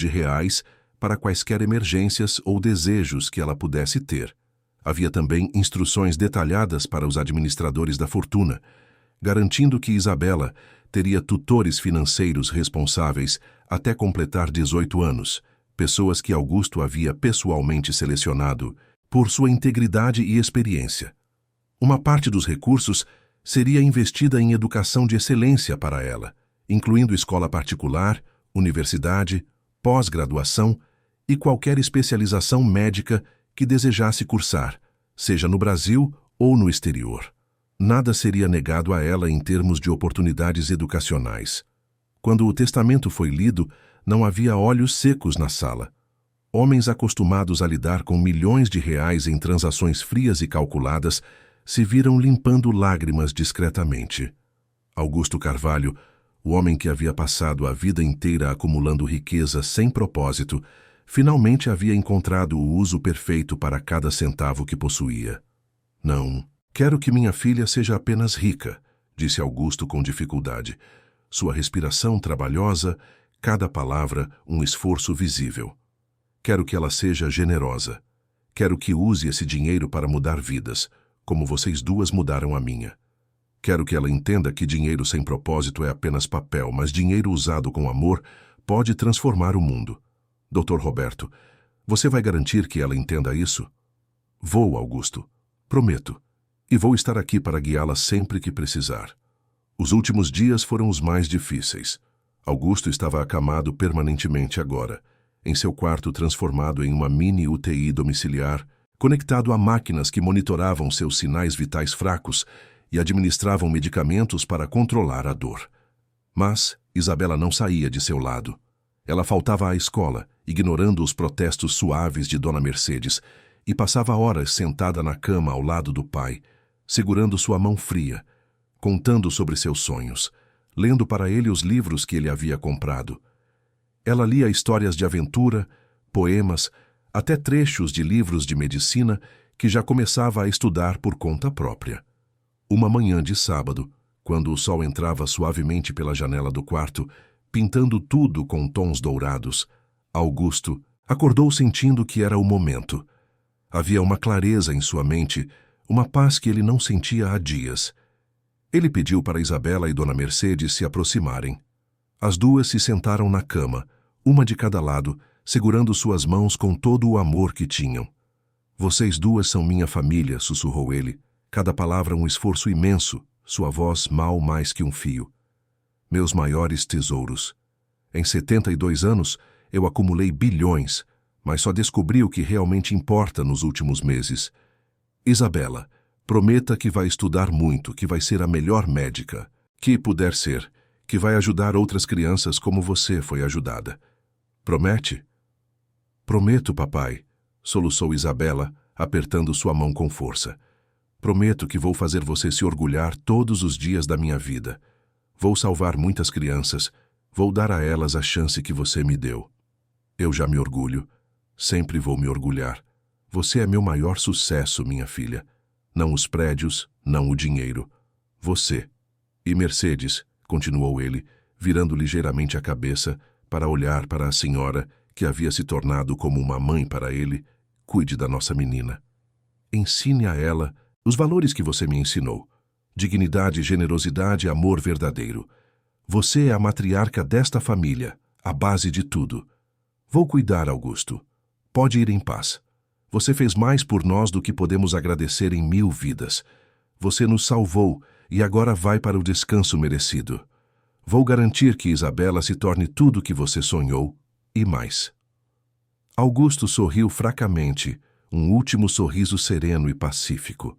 para quaisquer emergências ou desejos que ela pudesse ter. Havia também instruções detalhadas para os administradores da fortuna, garantindo que Isabela teria tutores financeiros responsáveis até completar 18 anos, pessoas que Augusto havia pessoalmente selecionado por sua integridade e experiência. Uma parte dos recursos seria investida em educação de excelência para ela, incluindo escola particular, universidade, pós-graduação e qualquer especialização médica que desejasse cursar, seja no Brasil ou no exterior. Nada seria negado a ela em termos de oportunidades educacionais. Quando o testamento foi lido, não havia olhos secos na sala. Homens acostumados a lidar com milhões de reais em transações frias e calculadas se viram limpando lágrimas discretamente. Augusto Carvalho, o homem que havia passado a vida inteira acumulando riqueza sem propósito, finalmente havia encontrado o uso perfeito para cada centavo que possuía. Não, quero que minha filha seja apenas rica, disse Augusto com dificuldade. Sua respiração trabalhosa, cada palavra um esforço visível. Quero que ela seja generosa. Quero que use esse dinheiro para mudar vidas, como vocês duas mudaram a minha. Quero que ela entenda que dinheiro sem propósito é apenas papel, mas dinheiro usado com amor pode transformar o mundo. Dr. Roberto, você vai garantir que ela entenda isso? Vou, Augusto. Prometo. E vou estar aqui para guiá-la sempre que precisar. Os últimos dias foram os mais difíceis. Augusto estava acamado permanentemente agora, em seu quarto transformado em uma mini UTI domiciliar, conectado a máquinas que monitoravam seus sinais vitais fracos e administravam medicamentos para controlar a dor. Mas Isabela não saía de seu lado. Ela faltava à escola, ignorando os protestos suaves de Dona Mercedes, e passava horas sentada na cama ao lado do pai, segurando sua mão fria, contando sobre seus sonhos, lendo para ele os livros que ele havia comprado. Ela lia histórias de aventura, poemas, até trechos de livros de medicina que já começava a estudar por conta própria. Uma manhã de sábado, quando o sol entrava suavemente pela janela do quarto, pintando tudo com tons dourados, Augusto acordou sentindo que era o momento. Havia uma clareza em sua mente, uma paz que ele não sentia há dias. Ele pediu para Isabela e Dona Mercedes se aproximarem. As duas se sentaram na cama, uma de cada lado, segurando suas mãos com todo o amor que tinham. Vocês duas são minha família, sussurrou ele, cada palavra um esforço imenso, sua voz mal mais que um fio. Meus maiores tesouros. Em 72 anos, Eu acumulei bilhões, mas só descobri o que realmente importa nos últimos meses. Isabela, prometa que vai estudar muito, que vai ser a melhor médica que puder ser, que vai ajudar outras crianças como você foi ajudada. Promete? Prometo, papai, soluçou Isabela, apertando sua mão com força. Prometo que vou fazer você se orgulhar todos os dias da minha vida. Vou salvar muitas crianças, vou dar a elas a chance que você me deu. Eu já me orgulho, sempre vou me orgulhar. Você é meu maior sucesso, minha filha. Não os prédios, não o dinheiro. Você. E Mercedes, continuou ele, virando ligeiramente a cabeça para olhar para a senhora, que havia se tornado como uma mãe para ele, cuide da nossa menina. Ensine a ela os valores que você me ensinou. Dignidade, generosidade, amor verdadeiro. Você é a matriarca desta família, a base de tudo. Vou cuidar, Augusto. Pode ir em paz. Você fez mais por nós do que podemos agradecer em 1000 vidas. Você nos salvou e agora vai para o descanso merecido. Vou garantir que Isabela se torne tudo o que você sonhou e mais. Augusto sorriu fracamente, um último sorriso sereno e pacífico.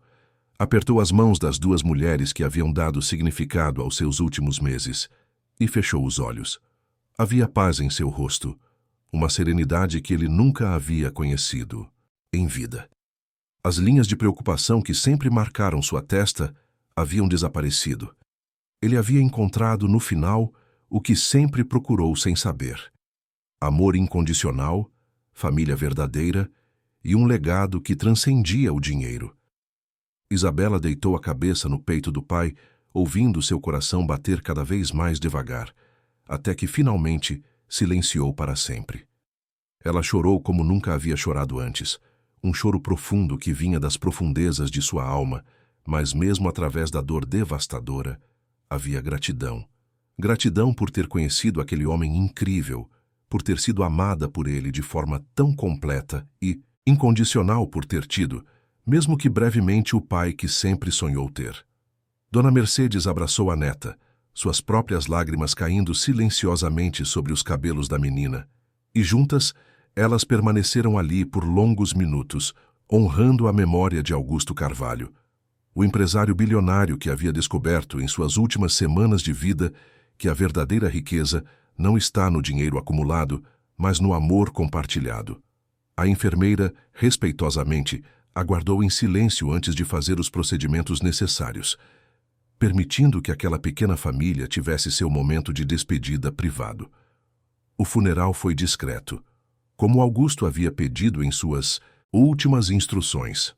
Apertou as mãos das duas mulheres que haviam dado significado aos seus últimos meses e fechou os olhos. Havia paz em seu rosto, uma serenidade que ele nunca havia conhecido em vida. As linhas de preocupação que sempre marcaram sua testa haviam desaparecido. Ele havia encontrado no final o que sempre procurou sem saber: amor incondicional, família verdadeira e um legado que transcendia o dinheiro. Isabela deitou a cabeça no peito do pai, ouvindo seu coração bater cada vez mais devagar, até que finalmente silenciou para sempre. Ela chorou como nunca havia chorado antes, um choro profundo que vinha das profundezas de sua alma, mas mesmo através da dor devastadora, havia gratidão. Gratidão por ter conhecido aquele homem incrível, por ter sido amada por ele de forma tão completa e incondicional por ter tido, mesmo que brevemente, o pai que sempre sonhou ter. Dona Mercedes abraçou a neta, suas próprias lágrimas caindo silenciosamente sobre os cabelos da menina, e juntas, elas permaneceram ali por longos minutos, honrando a memória de Augusto Carvalho, o empresário bilionário que havia descoberto em suas últimas semanas de vida que a verdadeira riqueza não está no dinheiro acumulado, mas no amor compartilhado. A enfermeira, respeitosamente, aguardou em silêncio antes de fazer os procedimentos necessários, permitindo que aquela pequena família tivesse seu momento de despedida privado. O funeral foi discreto, como Augusto havia pedido em suas últimas instruções.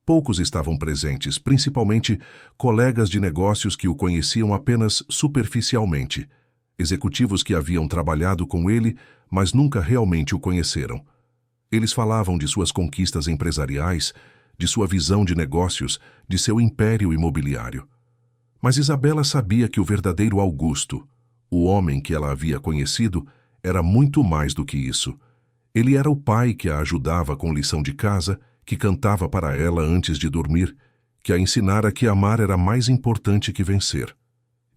Poucos estavam presentes, principalmente colegas de negócios que o conheciam apenas superficialmente, executivos que haviam trabalhado com ele, mas nunca realmente o conheceram. Eles falavam de suas conquistas empresariais, de sua visão de negócios, de seu império imobiliário. Mas Isabela sabia que o verdadeiro Augusto, o homem que ela havia conhecido, era muito mais do que isso. Ele era o pai que a ajudava com lição de casa, que cantava para ela antes de dormir, que a ensinara que amar era mais importante que vencer.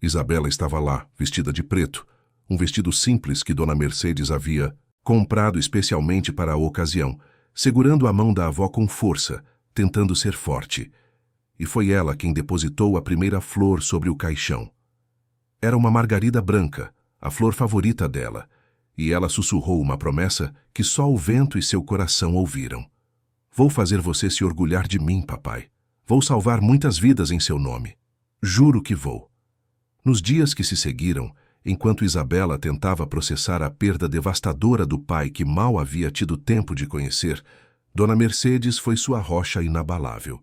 Isabela estava lá, vestida de preto, um vestido simples que Dona Mercedes havia comprado especialmente para a ocasião, segurando a mão da avó com força, tentando ser forte. E foi ela quem depositou a primeira flor sobre o caixão. Era uma margarida branca, a flor favorita dela, e ela sussurrou uma promessa que só o vento e seu coração ouviram. Vou fazer você se orgulhar de mim, papai. Vou salvar muitas vidas em seu nome. Juro que vou. Nos dias que se seguiram, enquanto Isabela tentava processar a perda devastadora do pai que mal havia tido tempo de conhecer, Dona Mercedes foi sua rocha inabalável.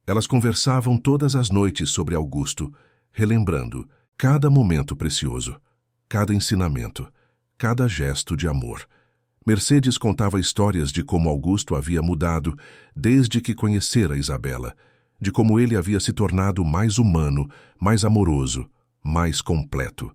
Elas conversavam todas as noites sobre Augusto, relembrando cada momento precioso, cada ensinamento, cada gesto de amor. Mercedes contava histórias de como Augusto havia mudado desde que conhecera Isabela, de como ele havia se tornado mais humano, mais amoroso, mais completo.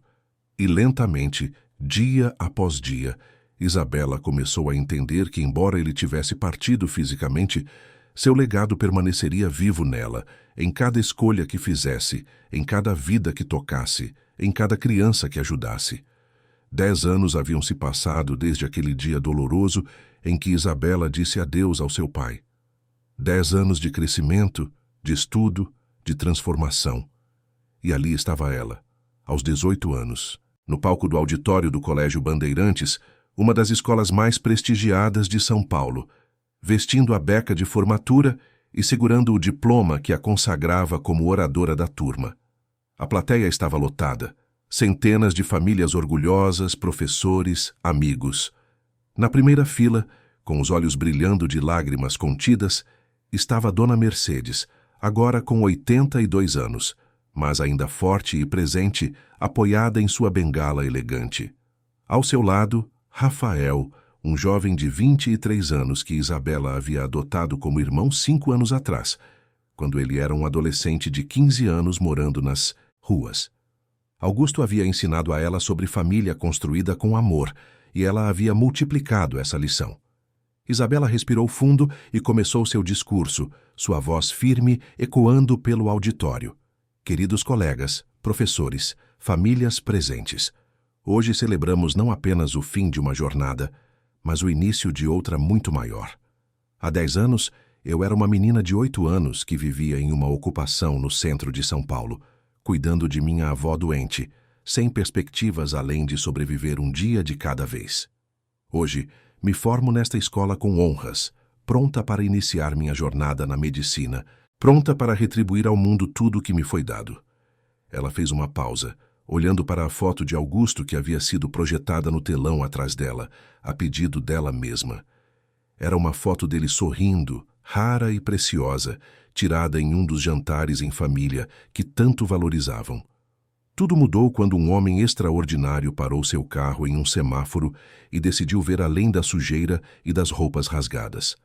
E lentamente, dia após dia, Isabela começou a entender que, embora ele tivesse partido fisicamente, seu legado permaneceria vivo nela, em cada escolha que fizesse, em cada vida que tocasse, em cada criança que ajudasse. 10 anos haviam se passado desde aquele dia doloroso em que Isabela disse adeus ao seu pai. 10 anos de crescimento, de estudo, de transformação. E ali estava ela, aos 18 anos, no palco do auditório do Colégio Bandeirantes, uma das escolas mais prestigiadas de São Paulo, vestindo a beca de formatura e segurando o diploma que a consagrava como oradora da turma. A plateia estava lotada, centenas de famílias orgulhosas, professores, amigos. Na primeira fila, com os olhos brilhando de lágrimas contidas, estava Dona Mercedes, agora com 82 anos, mas ainda forte e presente, apoiada em sua bengala elegante. Ao seu lado, Rafael, um jovem de 23 anos que Isabela havia adotado como irmão 5 anos atrás, quando ele era um adolescente de 15 anos morando nas ruas. Augusto havia ensinado a ela sobre família construída com amor, e ela havia multiplicado essa lição. Isabela respirou fundo e começou seu discurso, sua voz firme ecoando pelo auditório. Queridos colegas, professores, famílias presentes, hoje celebramos não apenas o fim de uma jornada, mas o início de outra muito maior. Há 10 anos, eu era uma menina de 8 anos que vivia em uma ocupação no centro de São Paulo, cuidando de minha avó doente, sem perspectivas além de sobreviver um dia de cada vez. Hoje, me formo nesta escola com honras, pronta para iniciar minha jornada na medicina, pronta para retribuir ao mundo tudo o que me foi dado. Ela fez uma pausa, olhando para a foto de Augusto que havia sido projetada no telão atrás dela, a pedido dela mesma. Era uma foto dele sorrindo, rara e preciosa, tirada em um dos jantares em família que tanto valorizavam. Tudo mudou quando um homem extraordinário parou seu carro em um semáforo e decidiu ver além da sujeira e das roupas rasgadas.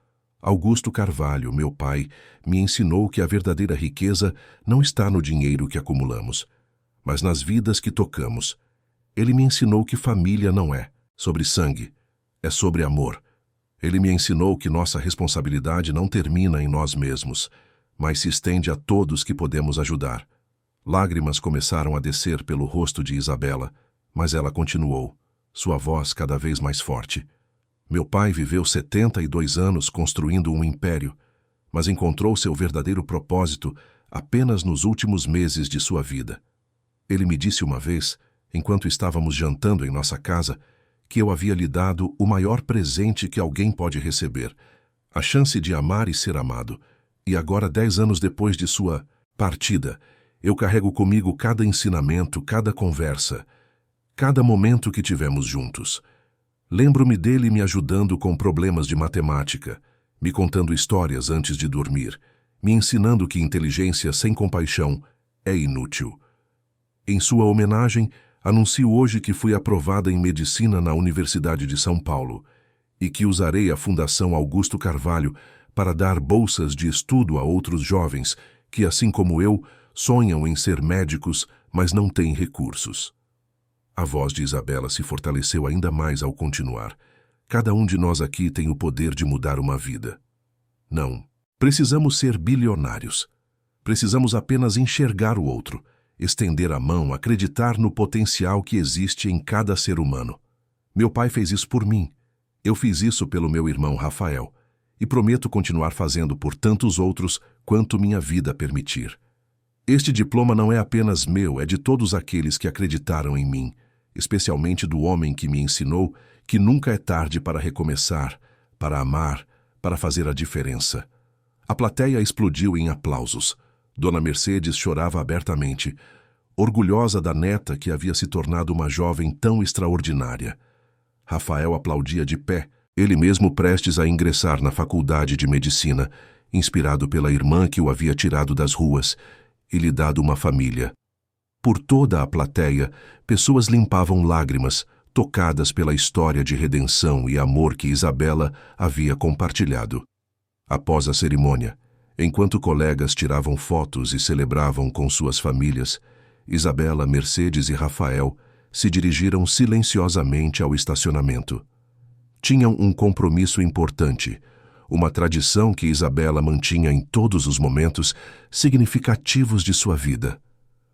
Augusto Carvalho, meu pai, me ensinou que a verdadeira riqueza não está no dinheiro que acumulamos, mas nas vidas que tocamos. Ele me ensinou que família não é sobre sangue, é sobre amor. Ele me ensinou que nossa responsabilidade não termina em nós mesmos, mas se estende a todos que podemos ajudar. Lágrimas começaram a descer pelo rosto de Isabela, mas ela continuou, sua voz cada vez mais forte. Meu pai viveu 72 anos construindo um império, mas encontrou seu verdadeiro propósito apenas nos últimos meses de sua vida. Ele me disse uma vez, enquanto estávamos jantando em nossa casa, que eu havia lhe dado o maior presente que alguém pode receber, a chance de amar e ser amado, e agora 10 anos depois de sua partida, eu carrego comigo cada ensinamento, cada conversa, cada momento que tivemos juntos. Lembro-me dele me ajudando com problemas de matemática, me contando histórias antes de dormir, me ensinando que inteligência sem compaixão é inútil. Em sua homenagem, anuncio hoje que fui aprovada em medicina na Universidade de São Paulo e que usarei a Fundação Augusto Carvalho para dar bolsas de estudo a outros jovens que, assim como eu, sonham em ser médicos, mas não têm recursos. A voz de Isabela se fortaleceu ainda mais ao continuar. Cada um de nós aqui tem o poder de mudar uma vida. Não, precisamos ser bilionários. Precisamos apenas enxergar o outro, estender a mão, acreditar no potencial que existe em cada ser humano. Meu pai fez isso por mim. Eu fiz isso pelo meu irmão Rafael. E prometo continuar fazendo por tantos outros quanto minha vida permitir. Este diploma não é apenas meu, é de todos aqueles que acreditaram em mim, especialmente do homem que me ensinou que nunca é tarde para recomeçar, para amar, para fazer a diferença. A plateia explodiu em aplausos. Dona Mercedes chorava abertamente, orgulhosa da neta que havia se tornado uma jovem tão extraordinária. Rafael aplaudia de pé, ele mesmo prestes a ingressar na faculdade de medicina, inspirado pela irmã que o havia tirado das ruas e lhe dado uma família. Por toda a plateia, pessoas limpavam lágrimas, tocadas pela história de redenção e amor que Isabela havia compartilhado. Após a cerimônia, enquanto colegas tiravam fotos e celebravam com suas famílias, Isabela, Mercedes e Rafael se dirigiram silenciosamente ao estacionamento. Tinham um compromisso importante, uma tradição que Isabela mantinha em todos os momentos significativos de sua vida.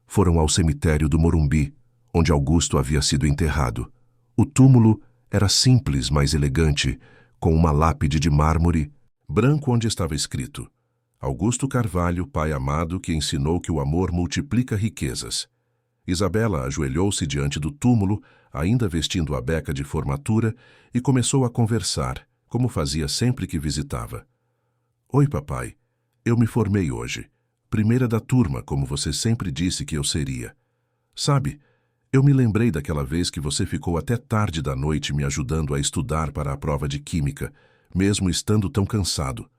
Foram ao cemitério do Morumbi, onde Augusto havia sido enterrado, O túmulo era simples, mas elegante, com uma lápide de mármore branco onde estava escrito: Augusto Carvalho, pai amado, que ensinou que o amor multiplica riquezas. Isabela ajoelhou-se diante do túmulo, ainda vestindo a beca de formatura, e começou a conversar, como fazia sempre que visitava. Oi, papai. Eu me formei hoje. Primeira da turma, como você sempre disse que eu seria. Sabe, eu me lembrei daquela vez que você ficou até tarde da noite me ajudando a estudar para a prova de química, mesmo estando tão cansado.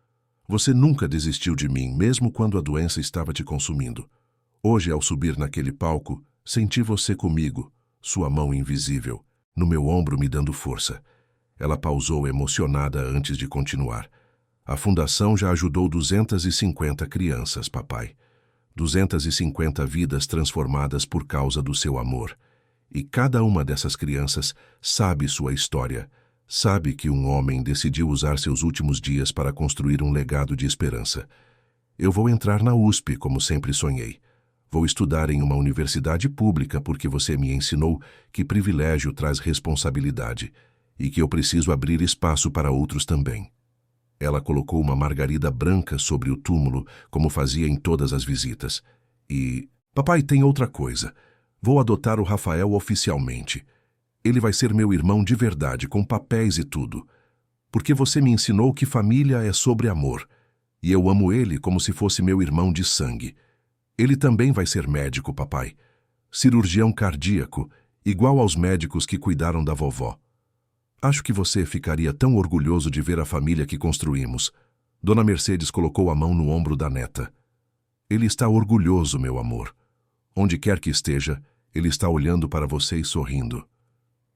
Você nunca desistiu de mim, mesmo quando a doença estava te consumindo. Hoje, ao subir naquele palco, senti você comigo, sua mão invisível, no meu ombro me dando força. Ela pausou emocionada antes de continuar. A fundação já ajudou 250 crianças, papai. 250 vidas transformadas por causa do seu amor. E cada uma dessas crianças sabe sua história. Sabe que um homem decidiu usar seus últimos dias para construir um legado de esperança. Eu vou entrar na USP, como sempre sonhei. Vou estudar em uma universidade pública porque você me ensinou que privilégio traz responsabilidade e que eu preciso abrir espaço para outros também. Ela colocou uma margarida branca sobre o túmulo, como fazia em todas as visitas. E... Papai, tem outra coisa. Vou adotar o Rafael oficialmente. Ele vai ser meu irmão de verdade, com papéis e tudo. Porque você me ensinou que família é sobre amor. E eu amo ele como se fosse meu irmão de sangue. Ele também vai ser médico, papai. Cirurgião cardíaco, igual aos médicos que cuidaram da vovó. Acho que você ficaria tão orgulhoso de ver a família que construímos. Dona Mercedes colocou a mão no ombro da neta. Ele está orgulhoso, meu amor. Onde quer que esteja, ele está olhando para você e sorrindo.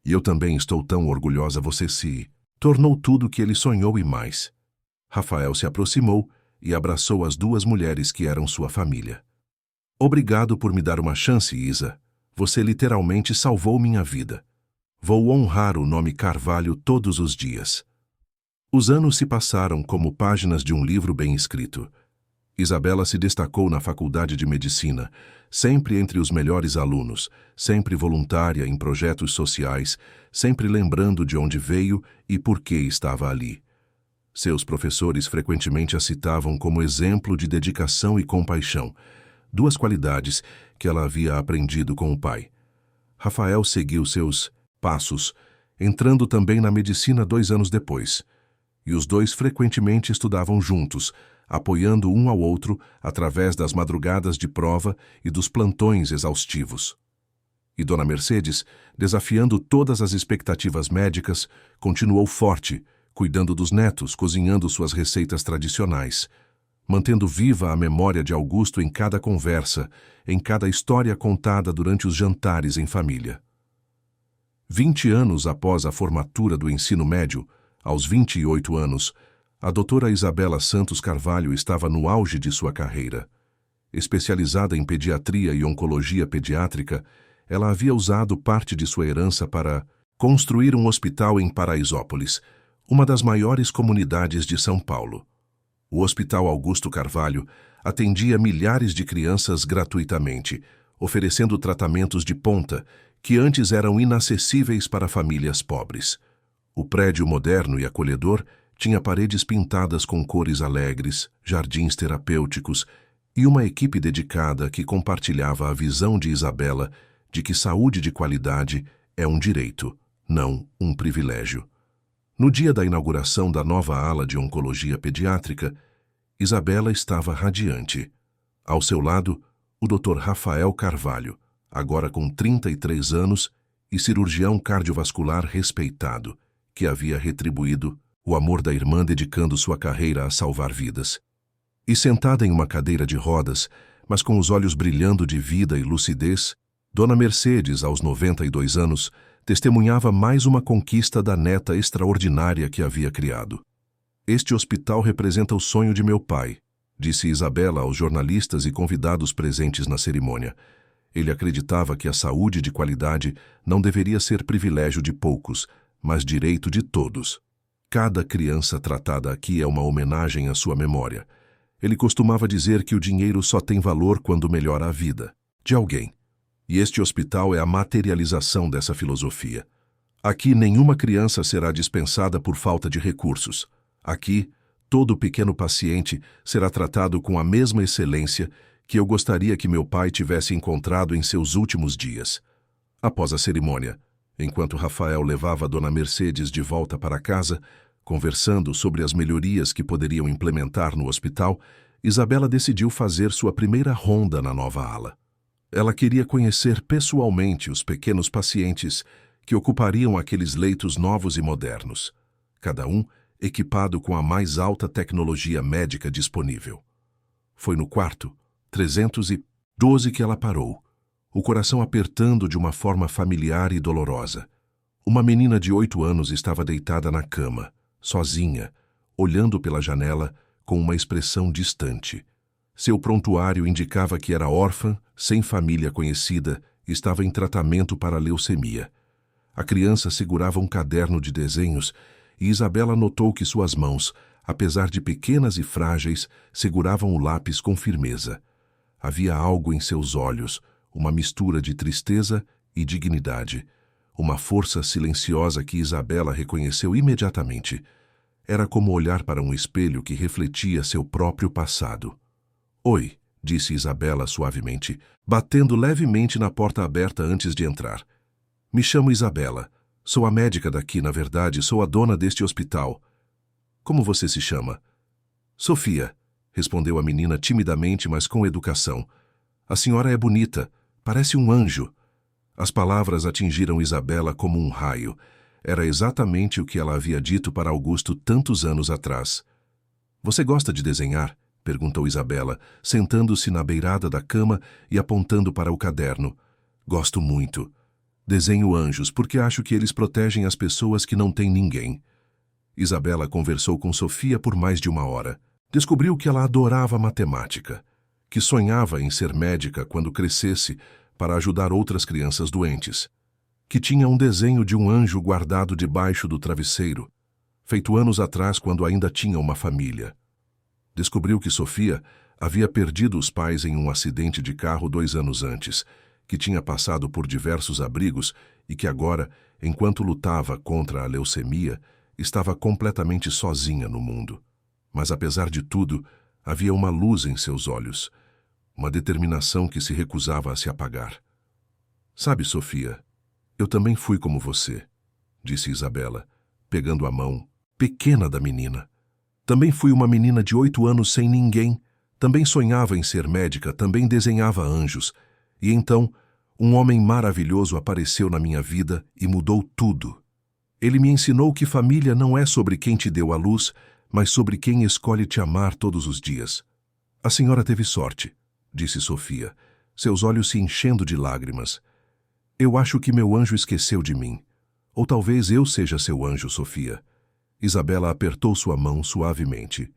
E eu também estou tão orgulhosa, você se tornou tudo o que ele sonhou e mais. Rafael se aproximou e abraçou as duas mulheres que eram sua família. Obrigado por me dar uma chance, Isa. Você literalmente salvou minha vida. Vou honrar o nome Carvalho todos os dias. Os anos se passaram como páginas de um livro bem escrito. Isabela se destacou na faculdade de medicina, sempre entre os melhores alunos, sempre voluntária em projetos sociais, sempre lembrando de onde veio e por que estava ali. Seus professores frequentemente a citavam como exemplo de dedicação e compaixão, duas qualidades que ela havia aprendido com o pai. Rafael seguiu seus passos, entrando também na medicina 2 anos depois. E os dois frequentemente estudavam juntos, apoiando um ao outro através das madrugadas de prova e dos plantões exaustivos. E Dona Mercedes, desafiando todas as expectativas médicas, continuou forte, cuidando dos netos, cozinhando suas receitas tradicionais, mantendo viva a memória de Augusto em cada conversa, em cada história contada durante os jantares em família. 20 anos após a formatura do ensino médio, aos 28 anos, a doutora Isabela Santos Carvalho estava no auge de sua carreira. Especializada em pediatria e oncologia pediátrica, ela havia usado parte de sua herança para construir um hospital em Paraisópolis, uma das maiores comunidades de São Paulo. O Hospital Augusto Carvalho atendia milhares de crianças gratuitamente, oferecendo tratamentos de ponta que antes eram inacessíveis para famílias pobres. O prédio moderno e acolhedor tinha paredes pintadas com cores alegres, jardins terapêuticos e uma equipe dedicada que compartilhava a visão de Isabela de que saúde de qualidade é um direito, não um privilégio. No dia da inauguração da nova ala de oncologia pediátrica, Isabela estava radiante. Ao seu lado, o Dr. Rafael Carvalho, agora com 33 anos e cirurgião cardiovascular respeitado, que havia retribuído o amor da irmã dedicando sua carreira a salvar vidas. E sentada em uma cadeira de rodas, mas com os olhos brilhando de vida e lucidez, Dona Mercedes, aos 92 anos, testemunhava mais uma conquista da neta extraordinária que havia criado. Este hospital representa o sonho de meu pai, disse Isabela aos jornalistas e convidados presentes na cerimônia. Ele acreditava que a saúde de qualidade não deveria ser privilégio de poucos, mas direito de todos. Cada criança tratada aqui é uma homenagem à sua memória. Ele costumava dizer que o dinheiro só tem valor quando melhora a vida de alguém. E este hospital é a materialização dessa filosofia. Aqui nenhuma criança será dispensada por falta de recursos. Aqui, todo pequeno paciente será tratado com a mesma excelência que eu gostaria que meu pai tivesse encontrado em seus últimos dias. Após a cerimônia, enquanto Rafael levava Dona Mercedes de volta para casa, conversando sobre as melhorias que poderiam implementar no hospital, Isabela decidiu fazer sua primeira ronda na nova ala. Ela queria conhecer pessoalmente os pequenos pacientes que ocupariam aqueles leitos novos e modernos, cada um equipado com a mais alta tecnologia médica disponível. Foi no quarto 312 que ela parou, o coração apertando de uma forma familiar e dolorosa. Uma menina de 8 anos estava deitada na cama, sozinha, olhando pela janela com uma expressão distante. Seu prontuário indicava que era órfã, sem família conhecida, e estava em tratamento para leucemia. A criança segurava um caderno de desenhos e Isabela notou que suas mãos, apesar de pequenas e frágeis, seguravam o lápis com firmeza. Havia algo em seus olhos, uma mistura de tristeza e dignidade, uma força silenciosa que Isabela reconheceu imediatamente. Era como olhar para um espelho que refletia seu próprio passado. "Oi", disse Isabela suavemente, batendo levemente na porta aberta antes de entrar. "Me chamo Isabela. Sou a médica daqui, na verdade, sou a dona deste hospital. Como você se chama?" "Sofia", respondeu a menina timidamente, mas com educação. "A senhora é bonita. Parece um anjo." As palavras atingiram Isabela como um raio. Era exatamente o que ela havia dito para Augusto tantos anos atrás. "Você gosta de desenhar?" perguntou Isabela, sentando-se na beirada da cama e apontando para o caderno. "Gosto muito. Desenho anjos porque acho que eles protegem as pessoas que não têm ninguém." Isabela conversou com Sofia por mais de 1 hora. Descobriu que ela adorava matemática, que sonhava em ser médica quando crescesse para ajudar outras crianças doentes, que tinha um desenho de um anjo guardado debaixo do travesseiro, feito anos atrás quando ainda tinha uma família. Descobriu que Sofia havia perdido os pais em um acidente de carro 2 anos antes, que tinha passado por diversos abrigos e que agora, enquanto lutava contra a leucemia, estava completamente sozinha no mundo. Mas apesar de tudo, havia uma luz em seus olhos, uma determinação que se recusava a se apagar. "Sabe, Sofia, eu também fui como você", disse Isabela, pegando a mão pequena da menina. "Também fui uma menina de 8 anos sem ninguém, também sonhava em ser médica, também desenhava anjos. E então, um homem maravilhoso apareceu na minha vida e mudou tudo. Ele me ensinou que família não é sobre quem te deu a luz, mas sobre quem escolhe te amar todos os dias." "A senhora teve sorte", disse Sofia, seus olhos se enchendo de lágrimas. "Eu acho que meu anjo esqueceu de mim. Ou talvez eu seja seu anjo, Sofia." Isabela apertou sua mão suavemente.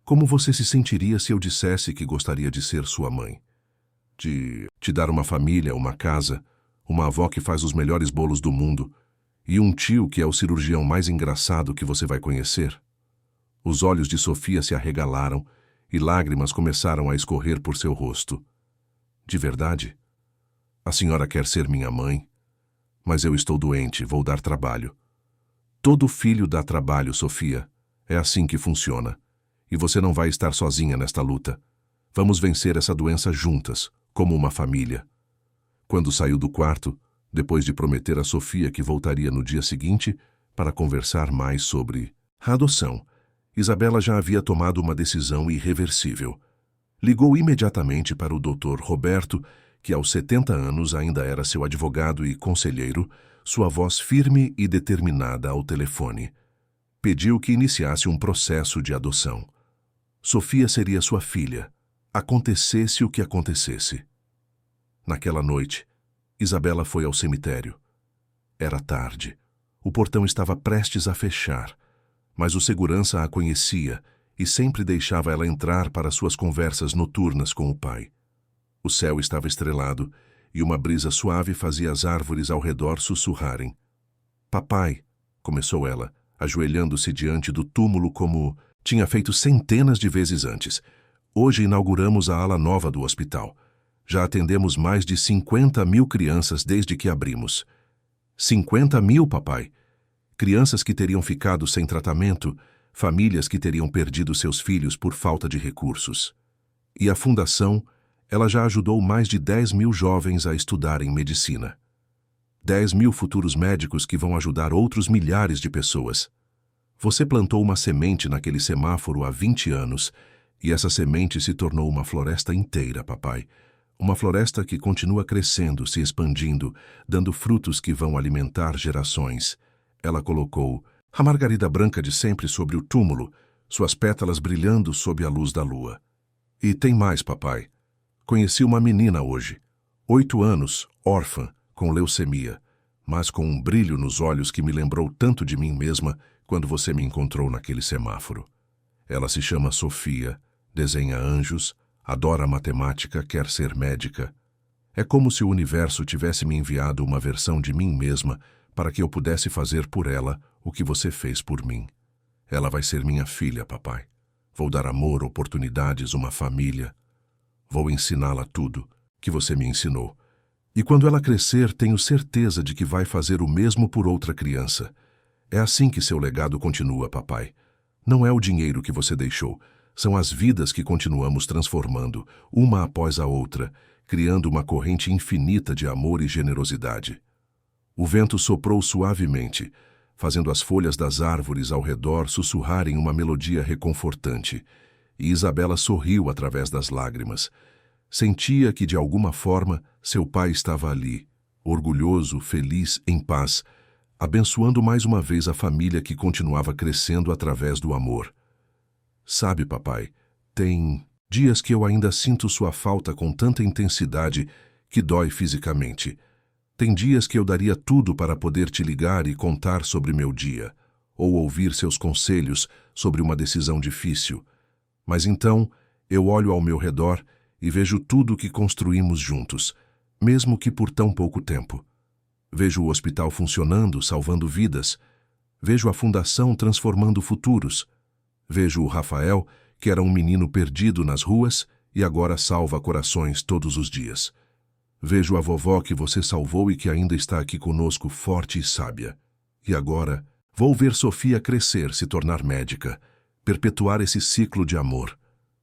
"Como você se sentiria se eu dissesse que gostaria de ser sua mãe? De te dar uma família, uma casa, uma avó que faz os melhores bolos do mundo e um tio que é o cirurgião mais engraçado que você vai conhecer?" Os olhos de Sofia se arregalaram e lágrimas começaram a escorrer por seu rosto. "De verdade? A senhora quer ser minha mãe? Mas eu estou doente, vou dar trabalho." "Todo filho dá trabalho, Sofia. É assim que funciona. E você não vai estar sozinha nesta luta. Vamos vencer essa doença juntas, como uma família." Quando saiu do quarto, depois de prometer a Sofia que voltaria no dia seguinte para conversar mais sobre a adoção, Isabela já havia tomado uma decisão irreversível. Ligou imediatamente para o Dr. Roberto, que aos 70 anos ainda era seu advogado e conselheiro, sua voz firme e determinada ao telefone. Pediu que iniciasse um processo de adoção. Sofia seria sua filha, acontecesse o que acontecesse. Naquela noite, Isabela foi ao cemitério. Era tarde. O portão estava prestes a fechar, mas o segurança a conhecia e sempre deixava ela entrar para suas conversas noturnas com o pai. O céu estava estrelado e uma brisa suave fazia as árvores ao redor sussurrarem. "Papai", começou ela, ajoelhando-se diante do túmulo como tinha feito centenas de vezes antes. "Hoje inauguramos a ala nova do hospital. Já atendemos mais de 50.000 crianças desde que abrimos." 50.000, papai. Crianças que teriam ficado sem tratamento, famílias que teriam perdido seus filhos por falta de recursos. E a fundação, ela já ajudou mais de 10.000 jovens a estudarem medicina. 10.000 futuros médicos que vão ajudar outros milhares de pessoas. Você plantou uma semente naquele semáforo há 20 anos, e essa semente se tornou uma floresta inteira, papai. Uma floresta que continua crescendo, se expandindo, dando frutos que vão alimentar gerações. Ela colocou a margarida branca de sempre sobre o túmulo, suas pétalas brilhando sob a luz da lua. E tem mais, papai. Conheci uma menina hoje, 8 anos, órfã, com leucemia, mas com um brilho nos olhos que me lembrou tanto de mim mesma quando você me encontrou naquele semáforo. Ela se chama Sofia, desenha anjos, adora matemática, quer ser médica. É como se o universo tivesse me enviado uma versão de mim mesma para que eu pudesse fazer por ela o que você fez por mim. Ela vai ser minha filha, papai. Vou dar amor, oportunidades, uma família. Vou ensiná-la tudo que você me ensinou. E quando ela crescer, tenho certeza de que vai fazer o mesmo por outra criança. É assim que seu legado continua, papai. Não é o dinheiro que você deixou, são as vidas que continuamos transformando, uma após a outra, criando uma corrente infinita de amor e generosidade. O vento soprou suavemente, fazendo as folhas das árvores ao redor sussurrarem uma melodia reconfortante, e Isabela sorriu através das lágrimas. Sentia que, de alguma forma, seu pai estava ali, orgulhoso, feliz, em paz, abençoando mais uma vez a família que continuava crescendo através do amor. Sabe, papai, tem dias que eu ainda sinto sua falta com tanta intensidade que dói fisicamente. Tem dias que eu daria tudo para poder te ligar e contar sobre meu dia, ou ouvir seus conselhos sobre uma decisão difícil. Mas então, eu olho ao meu redor e vejo tudo o que construímos juntos, mesmo que por tão pouco tempo. Vejo o hospital funcionando, salvando vidas. Vejo a fundação transformando futuros. Vejo o Rafael, que era um menino perdido nas ruas e agora salva corações todos os dias. Vejo a vovó que você salvou e que ainda está aqui conosco, forte e sábia. E agora, vou ver Sofia crescer, se tornar médica, perpetuar esse ciclo de amor.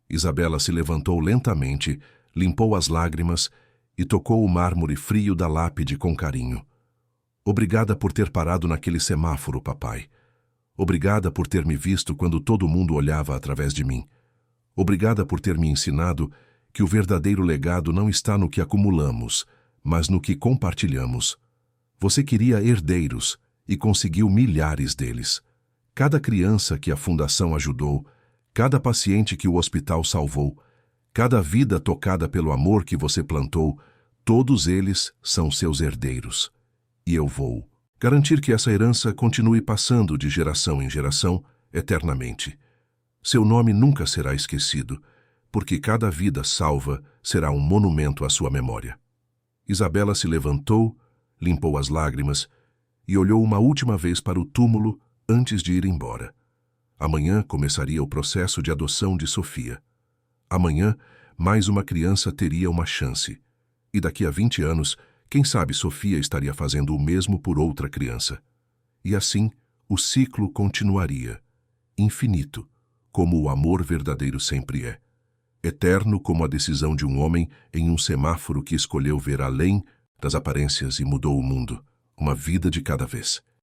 Isabela se levantou lentamente, limpou as lágrimas e tocou o mármore frio da lápide com carinho. Obrigada por ter parado naquele semáforo, papai. Obrigada por ter me visto quando todo mundo olhava através de mim. Obrigada por ter me ensinado que o verdadeiro legado não está no que acumulamos, mas no que compartilhamos. Você queria herdeiros e conseguiu milhares deles. Cada criança que a fundação ajudou, cada paciente que o hospital salvou, cada vida tocada pelo amor que você plantou, todos eles são seus herdeiros. E eu vou garantir que essa herança continue passando de geração em geração, eternamente. Seu nome nunca será esquecido, porque cada vida salva será um monumento à sua memória. Isabela se levantou, limpou as lágrimas e olhou uma última vez para o túmulo antes de ir embora. Amanhã começaria o processo de adoção de Sofia. Amanhã, mais uma criança teria uma chance. E daqui a 20 anos, quem sabe Sofia estaria fazendo o mesmo por outra criança. E assim, o ciclo continuaria, infinito, como o amor verdadeiro sempre é. Eterno como a decisão de um homem em um semáforo que escolheu ver além das aparências e mudou o mundo, uma vida de cada vez.